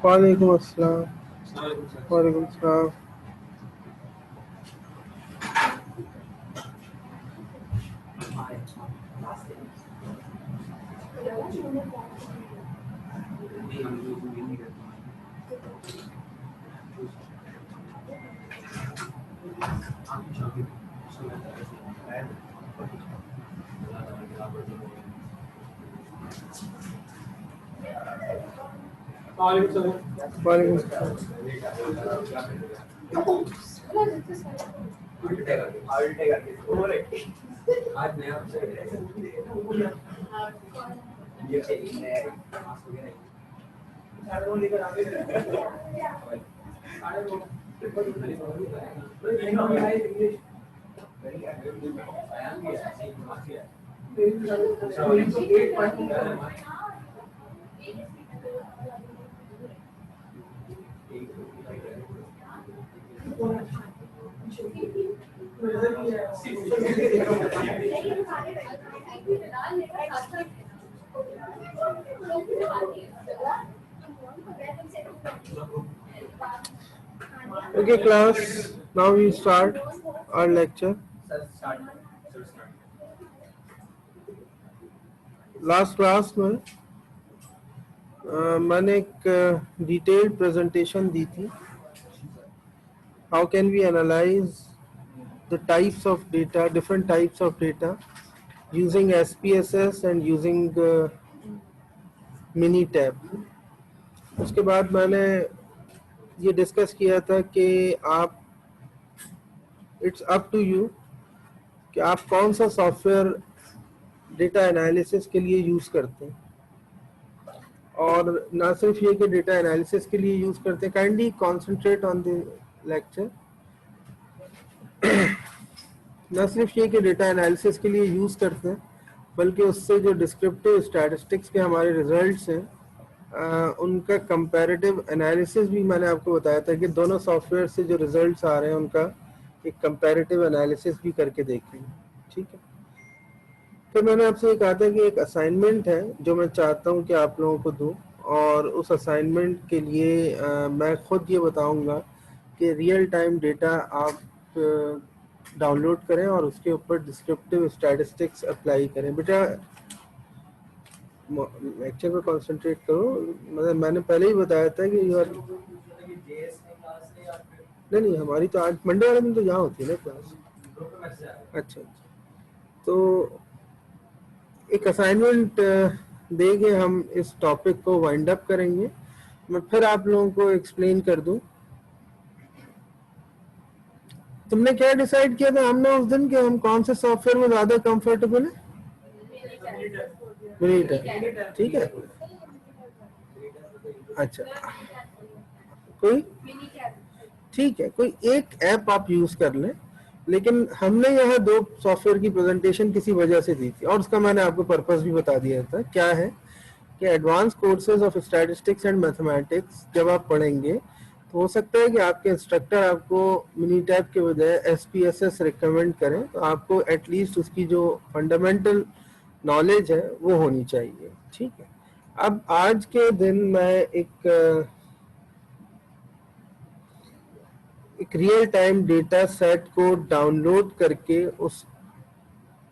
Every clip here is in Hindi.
वालेकुम अस्सलाम। वालेकुम अस्सलाम। वालेकुम Okay, class. Now we start our lecture. Last class में मैंने एक डिटेल्ड प्रेजेंटेशन दी थी. How can we analyze the types of data, different types of data using SPSS and using Minitab. उसके बाद मैंने ये डिस्कस किया था कि आप इट्स अप टू यू कि आप कौन सा सॉफ्टवेयर डेटा एनालिसिस के लिए यूज़ करते हैं, और ना सिर्फ ये कि डेटा एनालिसिस के लिए यूज़ करते हैं. Kindly concentrate on the lecture. ना सिर्फ ये कि डेटा एनालिसिस के लिए यूज़ करते हैं, बल्कि उससे जो डिस्क्रिप्टिव स्टैटिस्टिक्स के हमारे रिजल्ट्स हैं उनका कंपैरेटिव एनालिसिस भी मैंने आपको बताया था कि दोनों सॉफ्टवेयर से जो रिजल्ट्स आ रहे हैं उनका एक कंपैरेटिव एनालिसिस भी करके देखेंगे. ठीक है. फिर मैंने आपसे ये कहा था कि एक असाइनमेंट है जो मैं चाहता हूँ कि आप लोगों को दूँ, और उस असाइनमेंट के लिए मैं खुद ये बताऊँगा कि रियल टाइम डेटा आप डाउनलोड करें और उसके ऊपर डिस्क्रिप्टिव स्टैटिस्टिक्स अप्लाई करें. बेटा लेक्चर पे कंसंट्रेट करो. मतलब मैंने पहले ही बताया था कि यू आर नहीं, हमारी तो आज मंडे वाले दिन तो यहाँ होती है ना क्लास. अच्छा, तो एक असाइनमेंट देके हम इस टॉपिक को वाइंड अप करेंगे. मैं फिर आप लोगों को एक्सप्लेन कर दूं. तुमने क्या डिसाइड किया था हमने उस दिन कि हम कौन से सॉफ्टवेयर में ज्यादा कंफर्टेबल है? मिनीटैब. ठीक है. अच्छा, कोई ठीक है, कोई एक ऐप आप यूज कर लें. लेकिन हमने यहाँ दो सॉफ्टवेयर की प्रेजेंटेशन किसी वजह से दी थी, और उसका मैंने आपको पर्पस भी बता दिया था. क्या है कि advance courses of statistics and mathematics जब आप पढ़ेंगे तो हो सकता है कि आपके इंस्ट्रक्टर आपको मिनीटैब के बजाय SPSS रिकमेंड करें. तो आपको एटलीस्ट उसकी जो फंडामेंटल नॉलेज है वो होनी चाहिए. ठीक है. अब आज के दिन मैं एक रियल टाइम डेटा सेट को डाउनलोड करके उस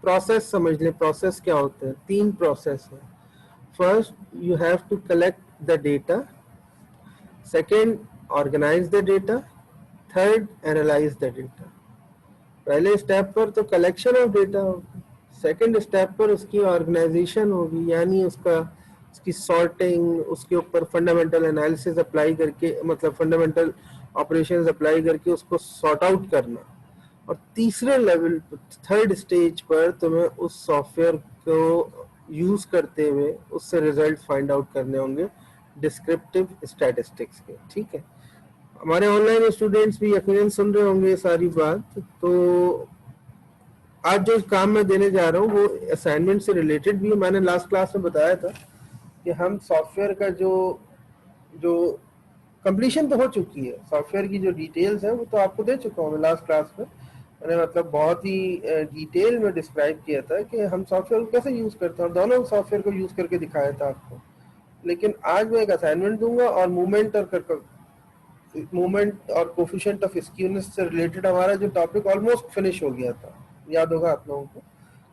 प्रोसेस समझ लें. प्रोसेस क्या होते हैं? 3 प्रोसेस है. First, you have to collect the data. Second, organise the data. Third, analyse the data. पहले स्टेप पर तो कलेक्शन ऑफ डेटा होगी. सेकेंड स्टेप पर उसकी ऑर्गेनाइजेशन होगी, यानी उसकी सॉर्टिंग, उसके ऊपर फंडामेंटल एनालिसिस अप्लाई करके, मतलब फंडामेंटल ऑपरेशंस अप्लाई करके उसको सॉर्ट आउट करना. और तीसरे लेवल, थर्ड स्टेज पर तुम्हें उस सॉफ्टवेयर को यूज करते हुए उससे रिजल्ट फाइंड आउट करने होंगे डिस्क्रिप्टिव स्टैटिस्टिक्स के. ठीक है. हमारे ऑनलाइन स्टूडेंट्स भी यकीनन सुन रहे होंगे ये सारी बात. तो आज जो काम मैं देने जा रहा हूँ वो असाइनमेंट से रिलेटेड भी है. मैंने लास्ट क्लास में बताया था कि हम सॉफ्टवेयर का जो जो कंप्लीशन तो हो चुकी है, सॉफ्टवेयर की जो डिटेल्स है वो तो आपको दे चुका हूँ मैं लास्ट क्लास में. मैंने मतलब बहुत ही डिटेल में डिस्क्राइब किया था कि हम सॉफ्टवेयर को कैसे यूज़ करते हैं और दोनों सॉफ्टवेयर को यूज़ करके दिखाया था आपको। लेकिन आज मैं एक असाइनमेंट दूंगा और मूवमेंट और कोफिशिएंट ऑफ स्क्यूनेस से रिलेटेड हमारा जो टॉपिक ऑलमोस्ट फिनिश हो गया था, याद होगा आप लोगों को।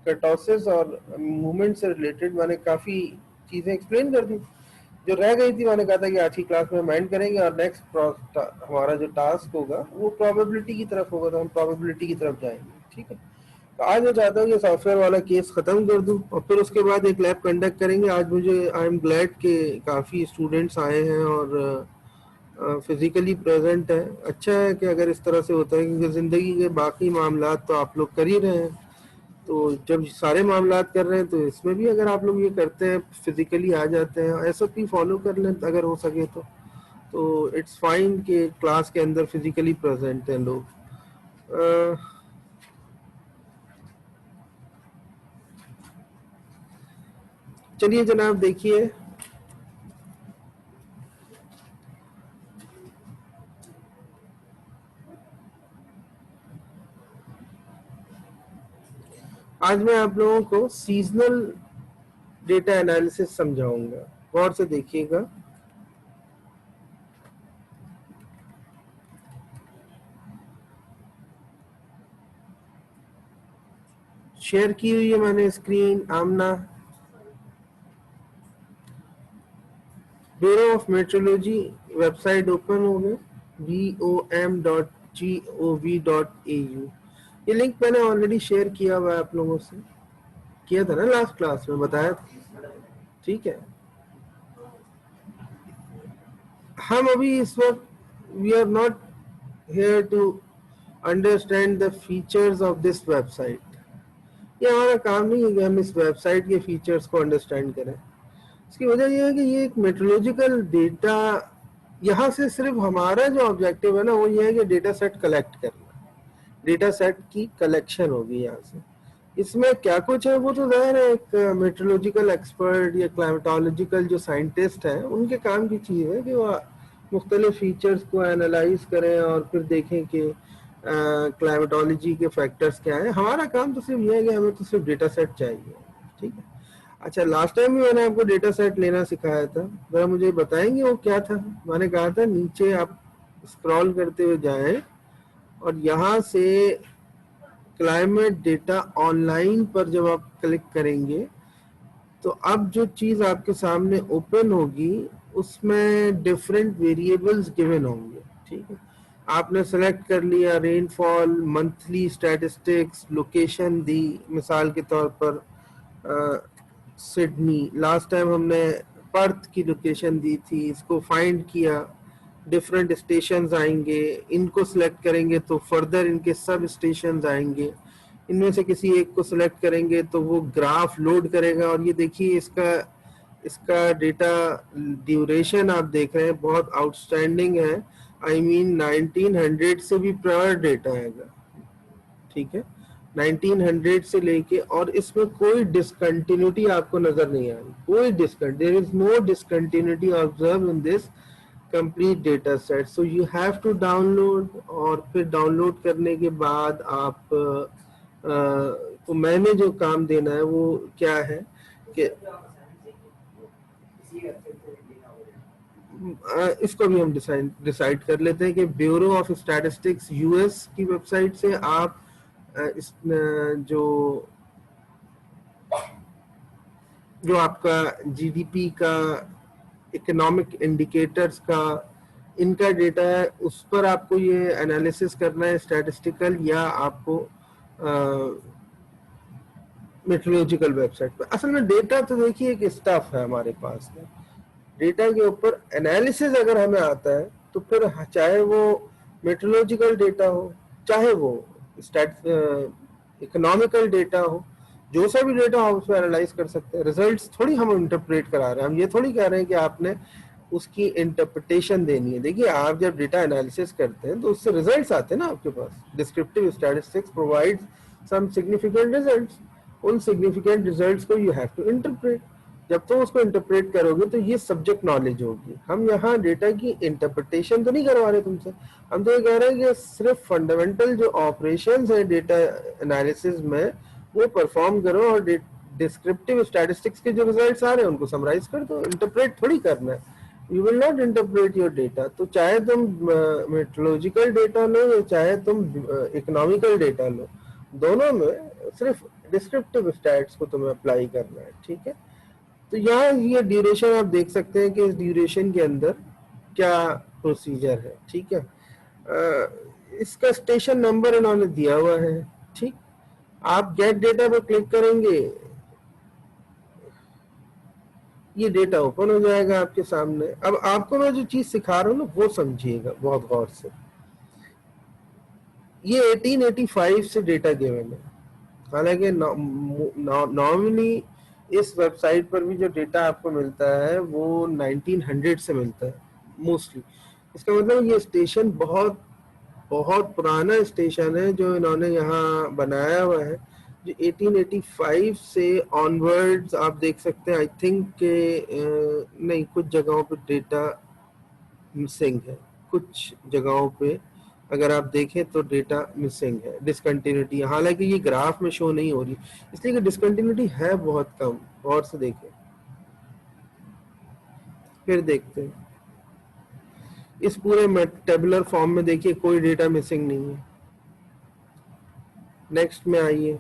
कर्टोसिस और मूवमेंट से रिलेटेड मैंने काफ़ी चीज़ें एक्सप्लेन कर दी। जो रह गई थी मैंने कहा था कि आज की क्लास में माइंड करेंगे और नेक्स्ट हमारा जो टास्क होगा वो प्रोबेबिलिटी की तरफ होगा, तो हम प्रोबेबिलिटी की तरफ जाएंगे। ठीक है, तो आज मैं चाहता हूँ कि सॉफ्टवेयर वाला केस ख़त्म कर दूँ और फिर उसके बाद एक लैब कंडक्ट करेंगे। आज मुझे आई एम ग्लैड कि काफ़ी स्टूडेंट्स आए हैं और फिजिकली प्रेजेंट है। अच्छा है कि अगर इस तरह से होता है, क्योंकि ज़िंदगी के बाकी मामला तो आप लोग कर ही रहे हैं, तो जब सारे मामला कर रहे हैं तो इसमें भी अगर आप लोग ये करते हैं, फिजिकली आ जाते हैं, SOP फॉलो कर लें अगर हो सके तो इट्स फाइन कि क्लास के अंदर फिजिकली प्रेजेंट हैं लोग। चलिए जनाब, देखिए आज मैं आप लोगों को सीजनल डेटा एनालिसिस समझाऊंगा। गौर से देखिएगा। शेयर की हुई है मैंने screen. Amna, bureau of meteorology website open हो गए, bom.gov.au। ये लिंक मैंने ऑलरेडी शेयर किया हुआ है आप लोगों से, किया था ना लास्ट क्लास में, बताया था। ठीक है, हम अभी इस वक्त we are not here to understand the features of this website. ये हमारा काम नहीं है कि हम इस वेबसाइट के फीचर्स को अंडरस्टैंड करें। इसकी वजह यह है कि ये एक मेट्रोलॉजिकल डेटा, यहाँ से सिर्फ हमारा जो ऑब्जेक्टिव है ना वो ये है कि डेटा सेट कलेक्ट करना। डेटा सेट की कलेक्शन होगी यहाँ से। इसमें क्या कुछ है वो तो ज़ाहिर है एक मेट्रोलॉजिकल एक्सपर्ट या क्लाइमेटोलॉजिकल जो साइंटिस्ट हैं उनके काम की चीज़ है कि वो मुख्तलिफ फीचर्स को एनालाइज करें और फिर देखें कि क्लाइमेटोलॉजी के फैक्टर्स क्या हैं। हमारा काम तो सिर्फ ये है कि हमें तो सिर्फ डेटा सेट चाहिए। ठीक है, अच्छा, लास्ट टाइम भी मैंने आपको डेटा सेट लेना सिखाया था, जरा मुझे बताएंगे वो क्या था। मैंने कहा था नीचे आप स्क्रॉल करते हुए जाएं और यहाँ से क्लाइमेट डेटा ऑनलाइन पर जब आप क्लिक करेंगे तो अब जो चीज़ आपके सामने ओपन होगी उसमें डिफरेंट वेरिएबल्स गिवन होंगे। ठीक है, आपने सेलेक्ट कर लिया रेनफॉल, मंथली स्टैटिस्टिक्स, लोकेशन दी, मिसाल के तौर पर सिडनी। लास्ट टाइम हमने पर्थ की लोकेशन दी थी, इसको फाइंड किया। डिफरेंट स्टेशंस आएंगे, इनको सिलेक्ट करेंगे तो फर्दर इनके सब स्टेशंस आएंगे। इनमें से किसी एक को सिलेक्ट करेंगे तो वो ग्राफ लोड करेगा और ये देखिए इसका इसका डेटा ड्यूरेशन आप देख रहे हैं बहुत आउटस्टैंडिंग है। आई मीन 1900 से भी प्रायर डेटा आएगा। ठीक है, 1900 से लेके, और इसमें कोई डिसकंटिन्यूटी आपको नजर नहीं आ रही, कोई there is no discontinuity observe in this complete data set. So you have to download, और फिर डाउनलोड करने के बाद आप तो मैंने जो काम देना है वो क्या है कि इसको भी हम डिसाइड कर लेते हैं कि ब्यूरो ऑफ स्टैटिस्टिक्स US की वेबसाइट से आप इस जो जो आपका GDP का, इकोनॉमिक इंडिकेटर्स का, इनका डेटा है, उस पर आपको ये एनालिसिस करना है स्टैटिस्टिकल, या आपको मेट्रोलॉजिकल वेबसाइट पर। असल में डेटा तो देखिए एक स्टफ है हमारे पास में, डेटा के ऊपर एनालिसिस अगर हमें आता है तो फिर चाहे वो मेट्रोलॉजिकल डेटा हो, चाहे वो इकोनॉमिकल डेटा हो, जो सा भी डेटा हो उसको एनालाइज कर सकते हैं। रिजल्ट्स थोड़ी हम इंटरप्रेट करा रहे हैं, हम ये थोड़ी कह रहे हैं कि आपने उसकी इंटरप्रिटेशन देनी है। देखिए, आप जब डेटा एनालिसिस करते हैं तो उससे रिजल्ट्स आते हैं ना आपके पास। Descriptive statistics provides some significant results, उन सिग्निफिकेंट रिजल्ट्स को यू हैव टू इंटरप्रेट। जब तुम उसको इंटरप्रेट करोगे तो ये सब्जेक्ट नॉलेज होगी। हम यहाँ डेटा की इंटरप्रिटेशन तो नहीं करवा रहे तुमसे, हम तो ये कह रहे हैं कि सिर्फ फंडामेंटल जो ऑपरेशंस है डेटा एनालिसिस में वो परफॉर्म करो, और डिस्क्रिप्टिव स्टैटिस्टिक्स के जो रिजल्ट्स आ रहे हैं उनको समराइज कर दो, इंटरप्रेट थोड़ी करना है। You will not interpret your data. तो चाहे तुम मेट्रोलॉजिकल डेटा लो या चाहे तुम इकोनॉमिकल डेटा लो, दोनों में सिर्फ डिस्क्रिप्टिव स्टैट्स को तुम्हें अप्लाई करना है, ठीक है। तो यहाँ ये ड्यूरेशन आप देख सकते हैं कि इस ड्यूरेशन के अंदर क्या प्रोसीजर है, ठीक है। इसका स्टेशन नंबर इन्होंने दिया हुआ है, ठीक। आप गेट डेटा पर क्लिक करेंगे, ये डेटा ओपन हो जाएगा आपके सामने। अब आपको मैं जो चीज सिखा रहा हूँ ना वो समझिएगा बहुत गौर से। ये 1885 से डेटा गिवन है, हालांकि नॉर्मली इस वेबसाइट पर भी जो डेटा आपको मिलता है वो 1900 से मिलता है मोस्टली। इसका मतलब ये स्टेशन बहुत बहुत पुराना स्टेशन है जो इन्होंने यहाँ बनाया हुआ है, जो 1885 से ऑनवर्ड्स आप देख सकते हैं। आई थिंक के नहीं, कुछ जगहों पे डेटा मिसिंग है, कुछ जगहों पे अगर आप देखें तो डेटा मिसिंग है, डिसकंटिन्यूटी। हालांकि ये ग्राफ में शो नहीं हो रही, इसलिए कि डिसकंटिन्यूटी है बहुत कम। गौर से देखें, फिर देखते हैं इस पूरे टेबुलर फॉर्म में, देखिए कोई डेटा मिसिंग नहीं है। नेक्स्ट में आइए,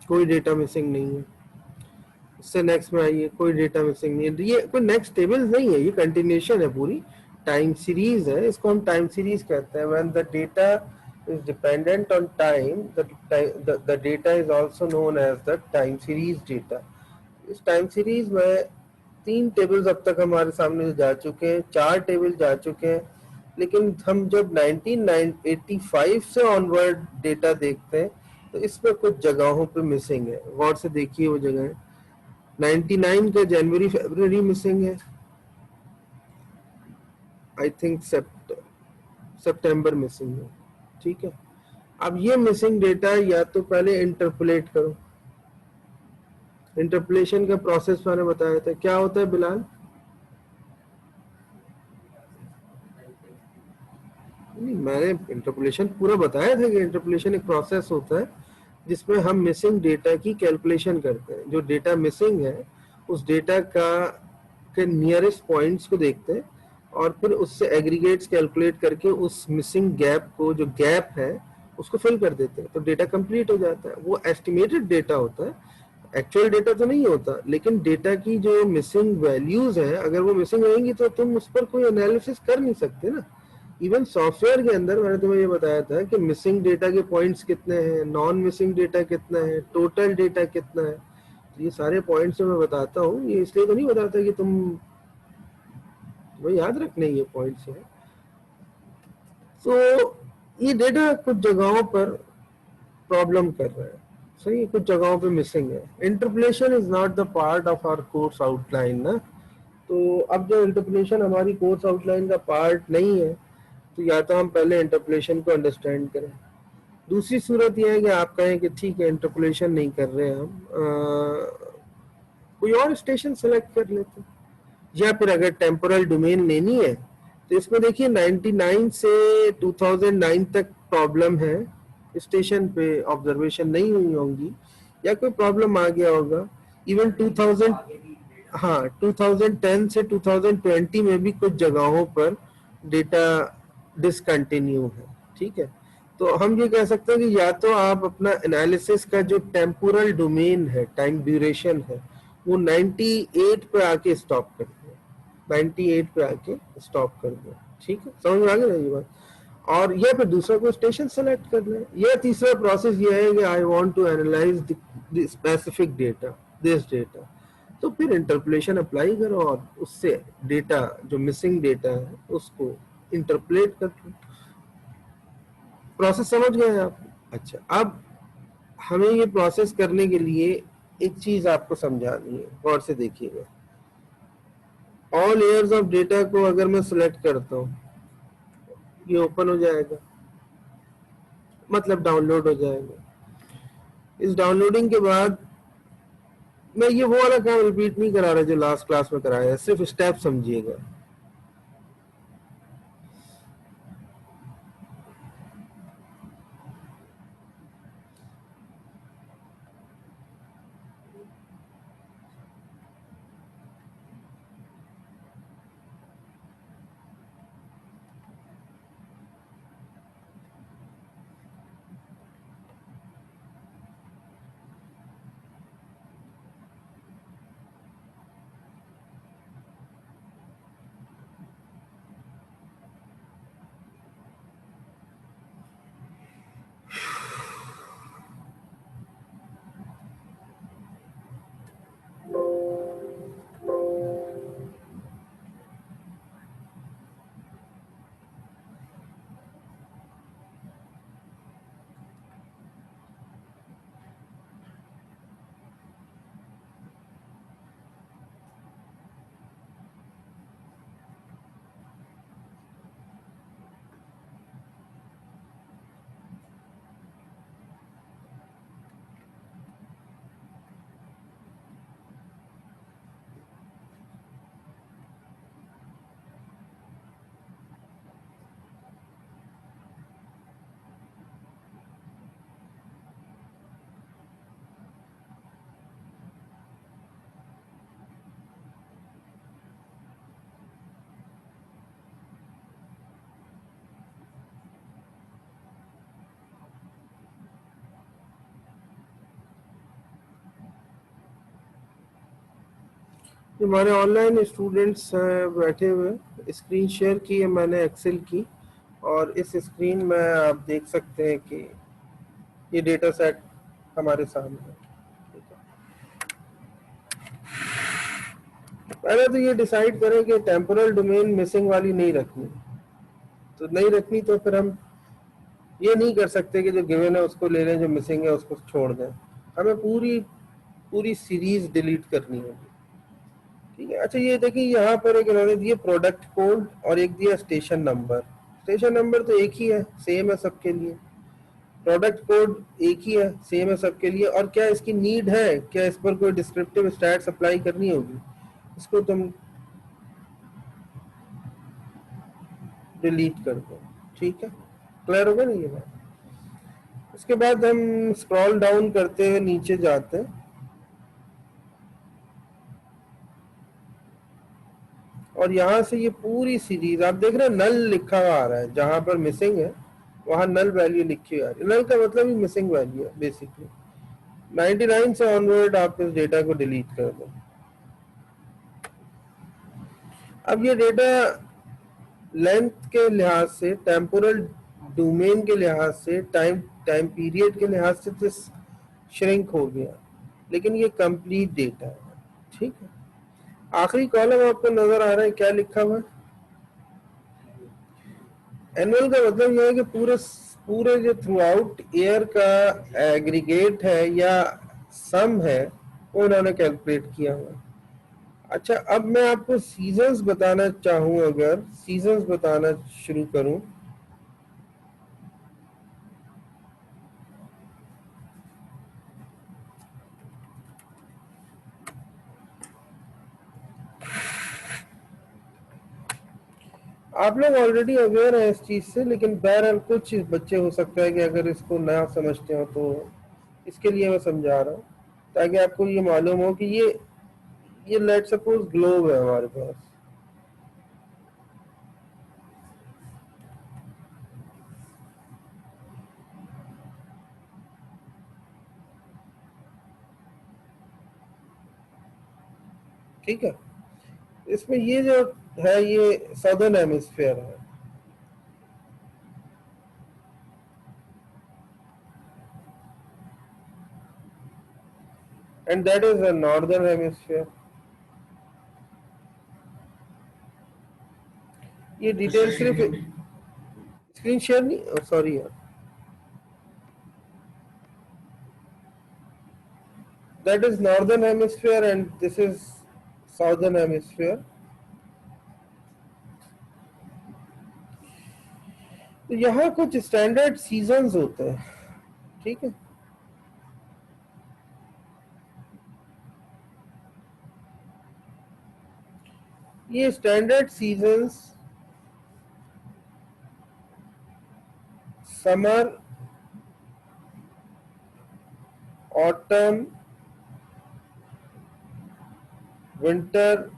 कोई डेटा मिसिंग नहीं है। इससे नेक्स्ट में आइए, कोई डेटा मिसिंग नहीं है। ये कोई नेक्स्ट टेबल नहीं है, ये कंटिन्यूशन है, पूरी टाइम सीरीज है। इसको हम टाइम सीरीज कहते हैं। When the data is dependent on time, the data is also known as the time series data. इस टाइम सीरीज में 3 टेबल्स अब तक हमारे सामने जा चुके हैं, 4 टेबल जा चुके हैं। लेकिन हम जब 1985 से ऑनवर्ड डेटा देखते हैं तो इसमें कुछ जगहों पे मिसिंग है। गौर से देखिए वो जगह है। 99 का जनवरी फरवरी मिसिंग है, आई थिंक सितंबर मिसिंग है, ठीक है। अब ये मिसिंग डेटा या तो पहले इंटरपोलेट करो। इंटरपोलेशन का प्रोसेस मैंने बताया था, क्या होता है बिलाल? नहीं, मैंने इंटरपोलेशन पूरा बताया था कि इंटरपोलेशन एक प्रोसेस होता है जिसमें हम मिसिंग डेटा की कैलकुलेशन करते हैं। जो डेटा मिसिंग है उस डेटा का के नियरेस्ट पॉइंट्स को देखते हैं और फिर उससे एग्रीगेट्स कैलकुलेट करके उस मिसिंग गैप को, जो गैप है, उसको फिल कर देते हैं, तो डेटा कंप्लीट हो जाता है। वो एस्टिमेटेड डेटा होता है, एक्चुअल डेटा तो नहीं होता, लेकिन डेटा की जो मिसिंग वैल्यूज हैं अगर वो मिसिंग रहेंगी तो तुम उस पर कोई एनालिसिस कर नहीं सकते ना। इवन सॉफ्टवेयर के अंदर मैंने तुम्हें ये बताया था कि मिसिंग डेटा के पॉइंट्स कितने हैं, नॉन मिसिंग डेटा कितना है, टोटल डेटा कितना है। तो ये सारे पॉइंट्स मैं बताता हूँ, ये इसलिए तो नहीं बताता कि तुम्हें याद रखने ये पॉइंट्स हैं। तो ये डेटा कुछ जगहों पर प्रॉब्लम कर रहा है, सही, कुछ जगहों पे मिसिंग है। Interpolation is not the part of our course outline ना। तो अब जो इंटरपोलेशन हमारी कोर्स आउटलाइन का पार्ट नहीं है, तो या तो हम पहले इंटरपोलेशन को अंडरस्टैंड करें। दूसरी सूरत यह है कि आप कहें कि ठीक है इंटरपोलेशन नहीं कर रहे हैं हम, कोई और स्टेशन सेलेक्ट कर लेते हैं। या फिर अगर टेम्पोरल डोमेन लेनी है तो इसमें देखिए 99 से 2009 तक प्रॉब्लम है, स्टेशन पे ऑब्जर्वेशन नहीं हुई होंगी या कोई प्रॉब्लम आ गया होगा। इवन 2000, हाँ 2010 से 2020 में भी कुछ जगहों पर डेटा डिसकंटिन्यू है, ठीक है। तो हम ये कह सकते हैं कि या तो आप अपना एनालिसिस का जो टेम्पोरल डोमेन है, टाइम ड्यूरेशन है, वो 98 पे आके स्टॉप कर दो, 98 पे आके स्टॉप कर दो, ठीक है। समझ में आ गया ना ये बात? और या फिर दूसरा कोई स्टेशन सेलेक्ट कर लें। या तीसरा प्रोसेस ये है कि I want to analyse the specific data, this data, तो फिर इंटरपोलेशन अप्लाई करो और उससे डेटा, जो मिसिंग डेटा है, उसको इंटरपोलेट कर। प्रोसेस समझ गए आप? अच्छा, अब हमें ये प्रोसेस करने के लिए एक चीज आपको समझानी है, गौर से देखिएगा। ऑल लेयर्स ऑफ डेटा को अगर मैं सिलेक्ट करता हूँ, ये ओपन हो जाएगा, मतलब डाउनलोड हो जाएगा। इस डाउनलोडिंग के बाद मैं ये वो वाला काम रिपीट नहीं करा रहा जो लास्ट क्लास में कराया है, सिर्फ स्टेप समझिएगा। जो हमारे ऑनलाइन स्टूडेंट्स बैठे हुए, स्क्रीन शेयर की है मैंने एक्सेल की, और इस स्क्रीन में आप देख सकते हैं कि ये डेटा सेट हमारे सामने है। ठीक है, पहले तो ये डिसाइड करें कि टेम्पोरल डोमेन मिसिंग वाली नहीं रखनी, तो नहीं रखनी तो फिर हम ये नहीं कर सकते कि जो गिवन है उसको ले लें, जो मिसिंग है उसको छोड़ दें। हमें पूरी पूरी सीरीज डिलीट करनी होगी। ठीक है, अच्छा ये देखिए यहाँ पर एक इन्होंने दिए प्रोडक्ट कोड और एक दिया स्टेशन नंबर। स्टेशन नंबर तो एक ही है, सेम है सबके लिए। प्रोडक्ट कोड एक ही है, सेम है सबके लिए। और क्या इसकी नीड है, क्या इस पर कोई डिस्क्रिप्टिव स्टैट्स अप्लाई करनी होगी? इसको तुम डिलीट कर दो। ठीक है, क्लियर होगा ना ये बात? इसके बाद हम स्क्रॉल डाउन करते हैं, नीचे जाते हैं, और यहाँ से ये पूरी सीरीज आप देख रहे हैं, नल लिखा हुआ आ रहा है। जहां पर मिसिंग है वहां नल वैल्यू लिखी हुई आ रही है। नल का मतलब ही मिसिंग वैल्यू है बेसिकली। 99 से ऑनवर्ड आप इस डेटा को डिलीट कर दो। अब ये डेटा लेंथ के लिहाज से, टेम्पोरल डोमेन के लिहाज से, टाइम टाइम पीरियड के लिहाज से तो श्रिंक हो गया, लेकिन ये कंप्लीट डेटा है। ठीक है, आखिरी कॉलम आपको नजर आ रहा है, क्या लिखा हुआ है? एनुअल का मतलब यह है कि पूरे पूरे जो थ्रू आउट ईयर का एग्रीगेट है या सम है, वो उन्होंने कैलकुलेट किया हुआ है। अच्छा, अब मैं आपको सीजन्स बताना चाहूँ, अगर सीजन्स बताना शुरू करूँ, आप लोग ऑलरेडी अवेयर हैं इस चीज़ से, लेकिन बहरहाल कुछ बच्चे हो सकता है कि अगर इसको नया समझते हो, तो इसके लिए मैं समझा रहा हूँ, ताकि आपको ये मालूम हो कि ये लेट सपोज ग्लोब है हमारे पास। ठीक है, इसमें ये जो है ये सदर्न हेमिस्फीयर है, and that is a northern hemisphere. ये डिटेल सिर्फ स्क्रीन शेयर नहीं, सॉरी यार, that is northern hemisphere and this is southern hemisphere. तो यहाँ कुछ स्टैंडर्ड सीजन्स होते हैं। ठीक है, ये standard seasons summer, autumn, winter,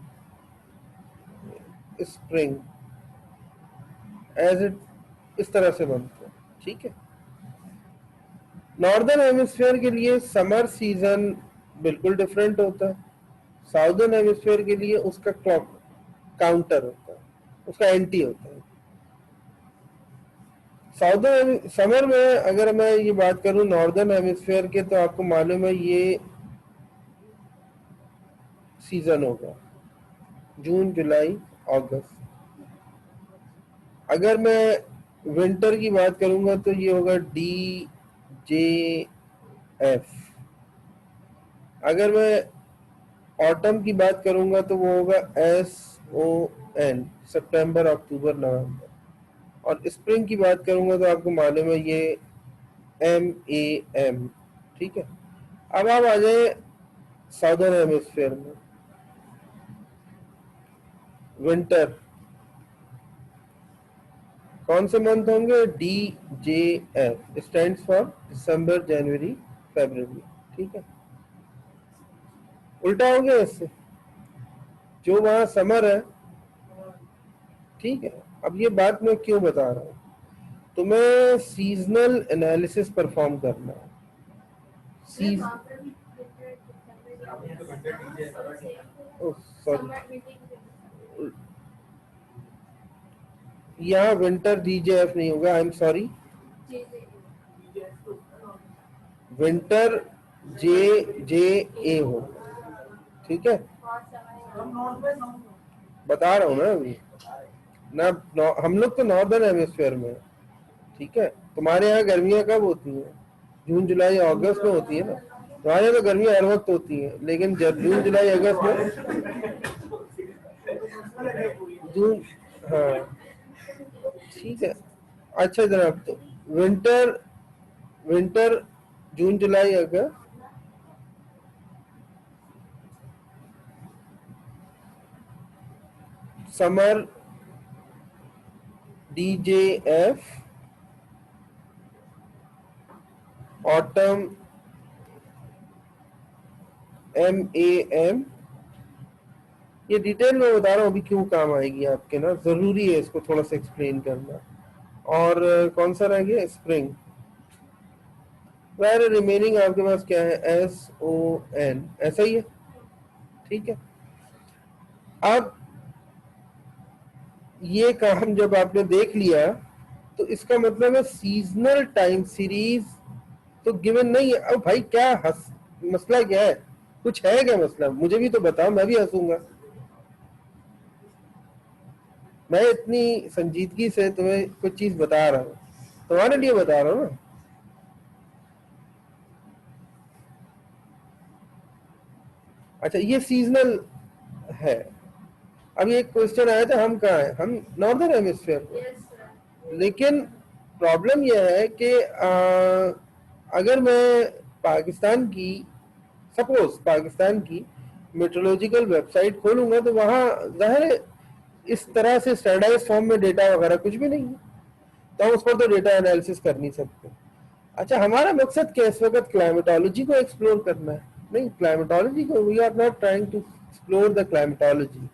spring, as it इस तरह से बनते हैं, ठीक है। नॉर्दर्न हेमिस्फीयर के लिए समर सीजन बिल्कुल डिफरेंट होता है, साउदर्न हेमिस्फीयर के लिए उसका क्लॉक काउंटर होता है, उसका एंटी होता है। साउदर्न समर में अगर मैं ये बात करूं नॉर्दर्न हेमिस्फीयर के, तो आपको मालूम है ये सीजन होगा जून, जुलाई, अगस्त। अगर मैं विंटर की बात करूंगा तो ये होगा DJF। अगर मैं ऑटम की बात करूंगा तो वो होगा SON, सितंबर, अक्टूबर, नवंबर। और स्प्रिंग की बात करूंगा तो आपको मालूम है ये MAM, ठीक है। अब आप आ जाए साउदर्न हेमिस्फीयर में। विंटर कौन से मंथ होंगे? DJF स्टैंड्स फॉर दिसंबर, जनवरी, फरवरी, ठीक है। उल्टा हो गया इससे, जो वहां समर है, ठीक है। अब ये बात मैं क्यों बता रहा हूँ, तुम्हें सीजनल एनालिसिस परफॉर्म करना है। सीज सॉरी, यहाँ विंटर DJF नहीं होगा, I am sorry, winter JJA होगा, ठीक है। बता रहा हूँ ना अभी ना, हम लोग तो नॉर्दर्न हेमिस्फीयर में, ठीक है। तुम्हारे यहाँ गर्मियाँ कब होती हैं? जून, जुलाई, अगस्त में होती है ना। तुम्हारे यहाँ तो गर्मियाँ हर वक्त होती हैं, लेकिन जब जून, जुलाई, अगस्त में, जून, हाँ, ठीक है। अच्छा जनाब, तो विंटर, विंटर जून, जुलाई, अगस्त, समर DJF, ऑटम MAM। ये डिटेल में बता रहा हूँ अभी क्यों काम आएगी आपके ना, जरूरी है इसको थोड़ा सा एक्सप्लेन करना। और कौन सा रह गया? स्प्रिंग। वह रिमेनिंग आपके पास क्या है? SON, ऐसा ही है, ठीक है। अब ये काम जब आपने देख लिया, तो इसका मतलब है सीजनल टाइम सीरीज तो गिवन नहीं है। अब भाई क्या मसला क्या है? कुछ है क्या मसला? मुझे भी तो बताओ, मैं भी हंसूंगा। मैं इतनी संजीदगी से तुम्हें कुछ चीज बता रहा हूँ, तुम्हारे लिए बता रहा हूँ ना। अच्छा, ये सीजनल है। अब एक क्वेश्चन आया था, हम कहाँ हैं? हम नॉर्दर्न हेमिस्फीयर में। लेकिन प्रॉब्लम यह है कि अगर मैं पाकिस्तान की, सपोज पाकिस्तान की मेट्रोलॉजिकल वेबसाइट खोलूंगा, तो वहाँ जाहिर है इस तरह से स्टैंडर्डाइज फॉर्म में डेटा वगैरह कुछ भी नहीं है, तो हम उस पर तो डेटा एनालिसिस कर नहीं सकते। अच्छा, हमारा मकसद क्या इस वक्त? क्लाइमेटोलॉजी को एक्सप्लोर करना है। नहीं, क्लाइमेटोलॉजी को, we are not trying to explore the climatology.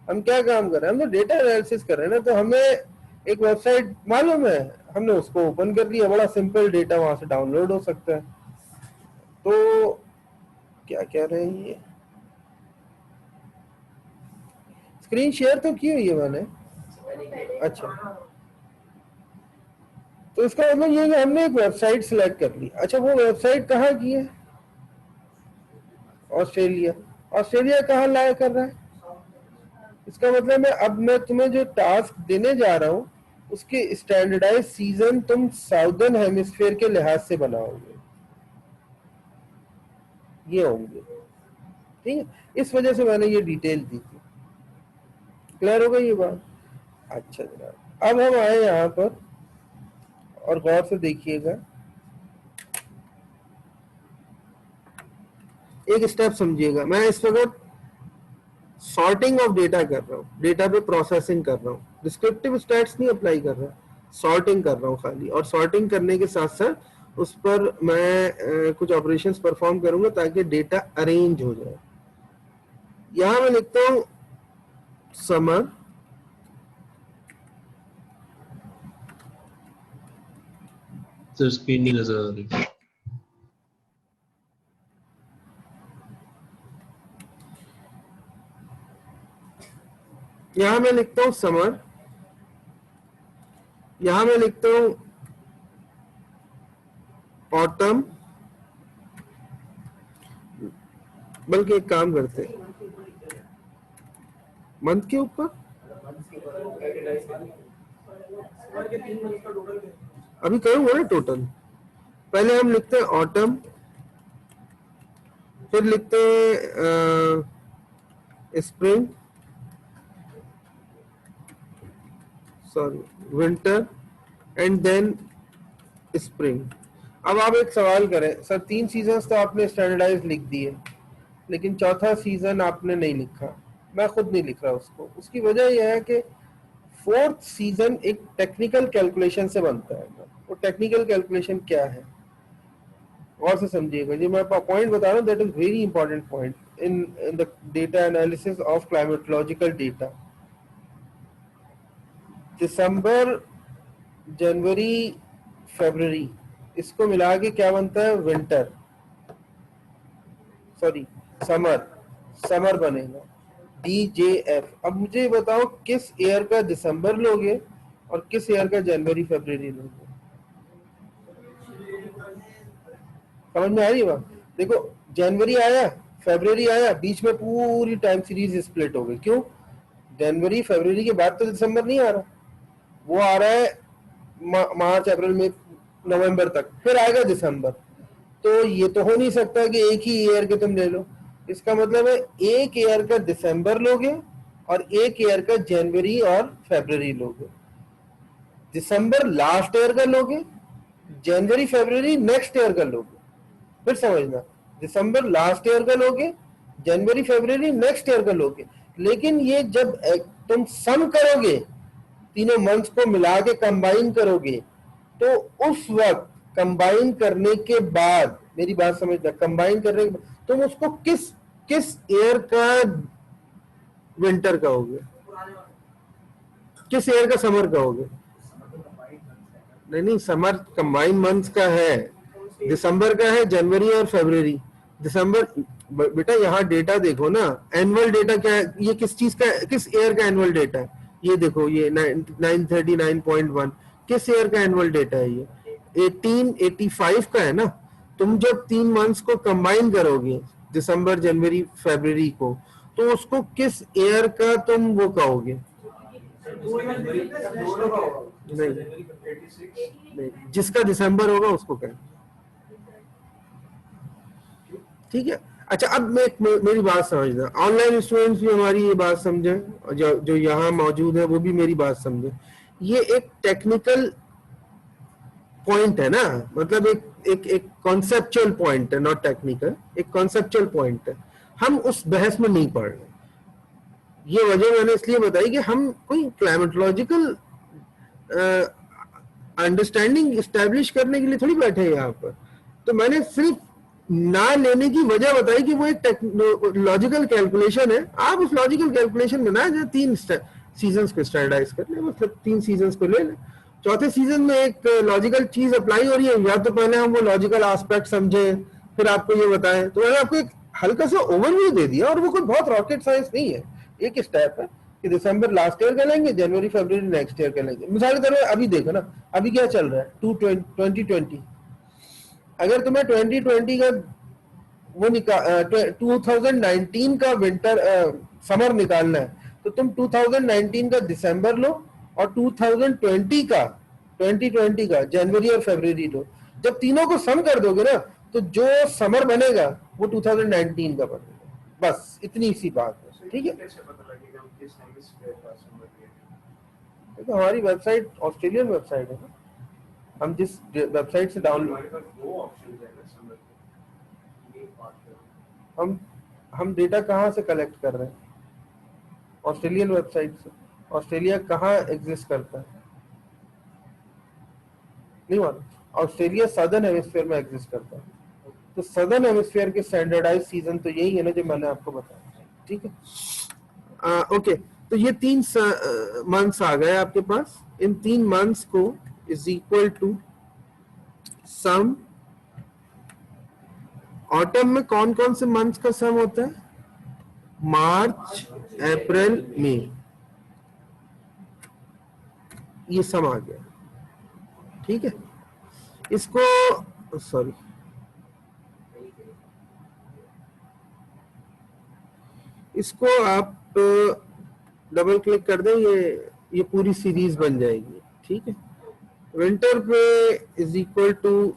हम क्या काम कर रहे हैं? हम तो डेटा एनालिसिस कर रहे हैं ना। तो हमें एक वेबसाइट मालूम है, हमने उसको ओपन कर लिया, बड़ा सिंपल, डेटा वहां से डाउनलोड हो सकता है। तो क्या कह रहे हैं ये, स्क्रीन शेयर तो की हुई है मैंने। अच्छा, तो इसका मतलब ये है कि हमने एक वेबसाइट सिलेक्ट कर ली। अच्छा, वो वेबसाइट कहाँ की है? ऑस्ट्रेलिया। ऑस्ट्रेलिया कहाँ लाया कर रहा है? इसका मतलब है अब मैं तुम्हें जो टास्क देने जा रहा हूँ, उसके स्टैंडर्डाइज सीजन तुम साउदर्न हेमिस्फीयर के लिहाज से बनाओगे, ये होंगे, ठीक है। इस वजह से मैंने ये डिटेल दी थी। क्लियर हो गई ये बात? अच्छा जनाब, अब हम आए यहाँ पर, और गौर से देखिएगा, एक स्टेप समझिएगा। मैं इस वक्त सॉर्टिंग ऑफ डेटा कर रहा हूँ, डेटा पे प्रोसेसिंग कर रहा हूँ, डिस्क्रिप्टिव स्टैट्स नहीं अप्लाई कर रहा, सॉर्टिंग कर रहा हूँ खाली। और सॉर्टिंग करने के साथ साथ उस पर मैं कुछ ऑपरेशंस परफॉर्म करूंगा ताकि डेटा अरेंज हो जाए। यहां मैं लिखता हूँ समर, सर स्क्रीन नहीं नजर आ रही। यहां मैं लिखता हूं समर, यहां मैं लिखता हूं ऑटम, बल्कि एक काम करते हैं मंथ के ऊपर, अभी करूंगा ना टोटल। पहले हम लिखते हैं ऑटम, फिर लिखते हैं spring, sorry winter, and then spring. अब आप एक सवाल करें, सर 3 सीजन्स तो आपने स्टैंडर्डाइज लिख दिए, लेकिन चौथा सीजन आपने नहीं लिखा। मैं खुद नहीं लिख रहा उसको, उसकी वजह यह है कि फोर्थ सीजन एक टेक्निकल कैलकुलेशन से बनता है। वो टेक्निकल कैलकुलेशन क्या है, और से समझिएगा जी, मैं पॉइंट बता रहा हूँ, that is very important point in the data analysis of climatological data. दिसंबर, जनवरी, फरवरी, इसको मिला के क्या बनता है, विंटर, सॉरी समर, समर बनेगा DJF। अब मुझे बताओ किस ईयर का दिसंबर लोगे और किस ईयर का जनवरी फरवरी लोगे, समझ में आ रही है बात? देखो जनवरी आया, फरवरी आया, बीच में पूरी टाइम सीरीज स्प्लिट हो गई। क्यों? जनवरी फरवरी के बाद तो दिसंबर नहीं आ रहा, वो आ रहा है मार्च अप्रैल में नवंबर तक, फिर आएगा दिसंबर। तो ये तो हो नहीं सकता कि एक ही ईयर के तुम ले लो। इसका मतलब है एक ईयर का दिसंबर लोगे और एक ईयर का जनवरी और फरवरी लोगे। दिसंबर लास्ट ईयर का लोगे, जनवरी फरवरी नेक्स्ट ईयर का लोगे। फिर समझना, दिसंबर लास्ट ईयर का लोगे, जनवरी फरवरी नेक्स्ट ईयर का लोगे। लेकिन ये जब तुम सम करोगे, तीनों मंथ्स को मिला के कंबाइन करोगे, तो उस वक्त कंबाइन करने के बाद, मेरी बात समझना, कंबाइन करने के बाद तुम उसको किस किस ईयर का विंटर कहोगे, किस ईयर का समर कहोगे? नहीं नहीं, समर कंबाइन मंथ्स का है, दिसंबर का है, जनवरी और फरवरी। दिसंबर, बेटा यहाँ डेटा देखो ना, एनुअल डेटा क्या है, ये किस चीज का, किस ईयर का एनुअल डेटा है? ये देखो, ये 939.1 किस ईयर का एनुअल डेटा है? ये 1885 का है ना। तुम जब 3 मंथ्स को कंबाइन करोगे, दिसंबर, जनवरी, फरवरी को, तो उसको किस ईयर का तुम वो कहोगे? नहीं नहीं, जिसका दिसंबर होगा उसको कहें। ठीक है। अच्छा, अब मेरी बात समझना, ऑनलाइन स्टूडेंट्स भी हमारी ये बात समझें, और जो यहाँ मौजूद है वो भी मेरी बात समझें। ये एक टेक्निकल पॉइंट है ना, मतलब एक कॉन्सेप्चुअल पॉइंट है, नॉट टेक्निकल, एक कॉन्सेप्चुअल पॉइंट है। हम उस बहस में नहीं पढ़ रहे। ये वजह मैंने इसलिए बताई कि हम कोई क्लाइमेटोलॉजिकल अंडरस्टैंडिंग स्टैब्लिश करने के लिए थोड़ी बैठे हैं यहाँ पर। तो मैंने सिर्फ ना लेने की वजह बताई कि वो एक लॉजिकल कैलकुलेशन है। आप उस लॉजिकल कैलकुलेशन में ना जाए, 3 सीजन्स को स्टैंडर्डाइज कर ले, मतलब 3 सीजन्स को ले ले। चौथे सीजन में एक लॉजिकल चीज अप्लाई हो रही है, या तो पहले हम वो लॉजिकल एस्पेक्ट समझे, फिर आपको ये बताएं। तो मैंने आपको एक हल्का सा ओवरव्यू दे दिया, और वो कोई बहुत रॉकेट साइंस नहीं है, एक स्टेप है कि दिसंबर लास्ट ईयर का लेंगे, जनवरी फरवरी नेक्स्ट ईयर का लेंगे। मिसाल के तौर पर अभी देखो ना, अभी क्या चल रहा है, 2020। अगर तुम्हें 2020 का वो 2019 का विंटर समर निकालना है, तो तुम 2019 का दिसंबर लो और 2020 का जनवरी और फरवरी लो। जब तीनों को सम कर दोगे ना, तो जो समर बनेगा वो 2019 का बनेगा। बस इतनी सी बात है, ठीक है। तो हमारी वेबसाइट ऑस्ट्रेलियन वेबसाइट है ना, हम जिस वेबसाइट से डाउनलोड, हम डेटा कहाँ से कलेक्ट कर रहे हैं? ऑस्ट्रेलियन वेबसाइट से। ऑस्ट्रेलिया कहाँ एग्जिस्ट करता है? नहीं मालूम। ऑस्ट्रेलिया सदर्न हेमिस्फीयर में एग्जिस्ट करता है। तो सदर्न हेमिस्फीयर के स्टैंडर्डाइज सीजन तो यही है ना जो मैंने आपको बताया, ठीक है। ओके, तो ये 3 मंथ्स आ गए आपके पास। इन 3 मंथ्स को is equal to sum. Autumn में कौन कौन से मंथ्स का सम होता है? मार्च, अप्रैल, मई। ये सम आ गया, ठीक है। इसको सॉरी, इसको आप डबल क्लिक कर दें, ये पूरी सीरीज बन जाएगी, ठीक है। विंटर पे is equal to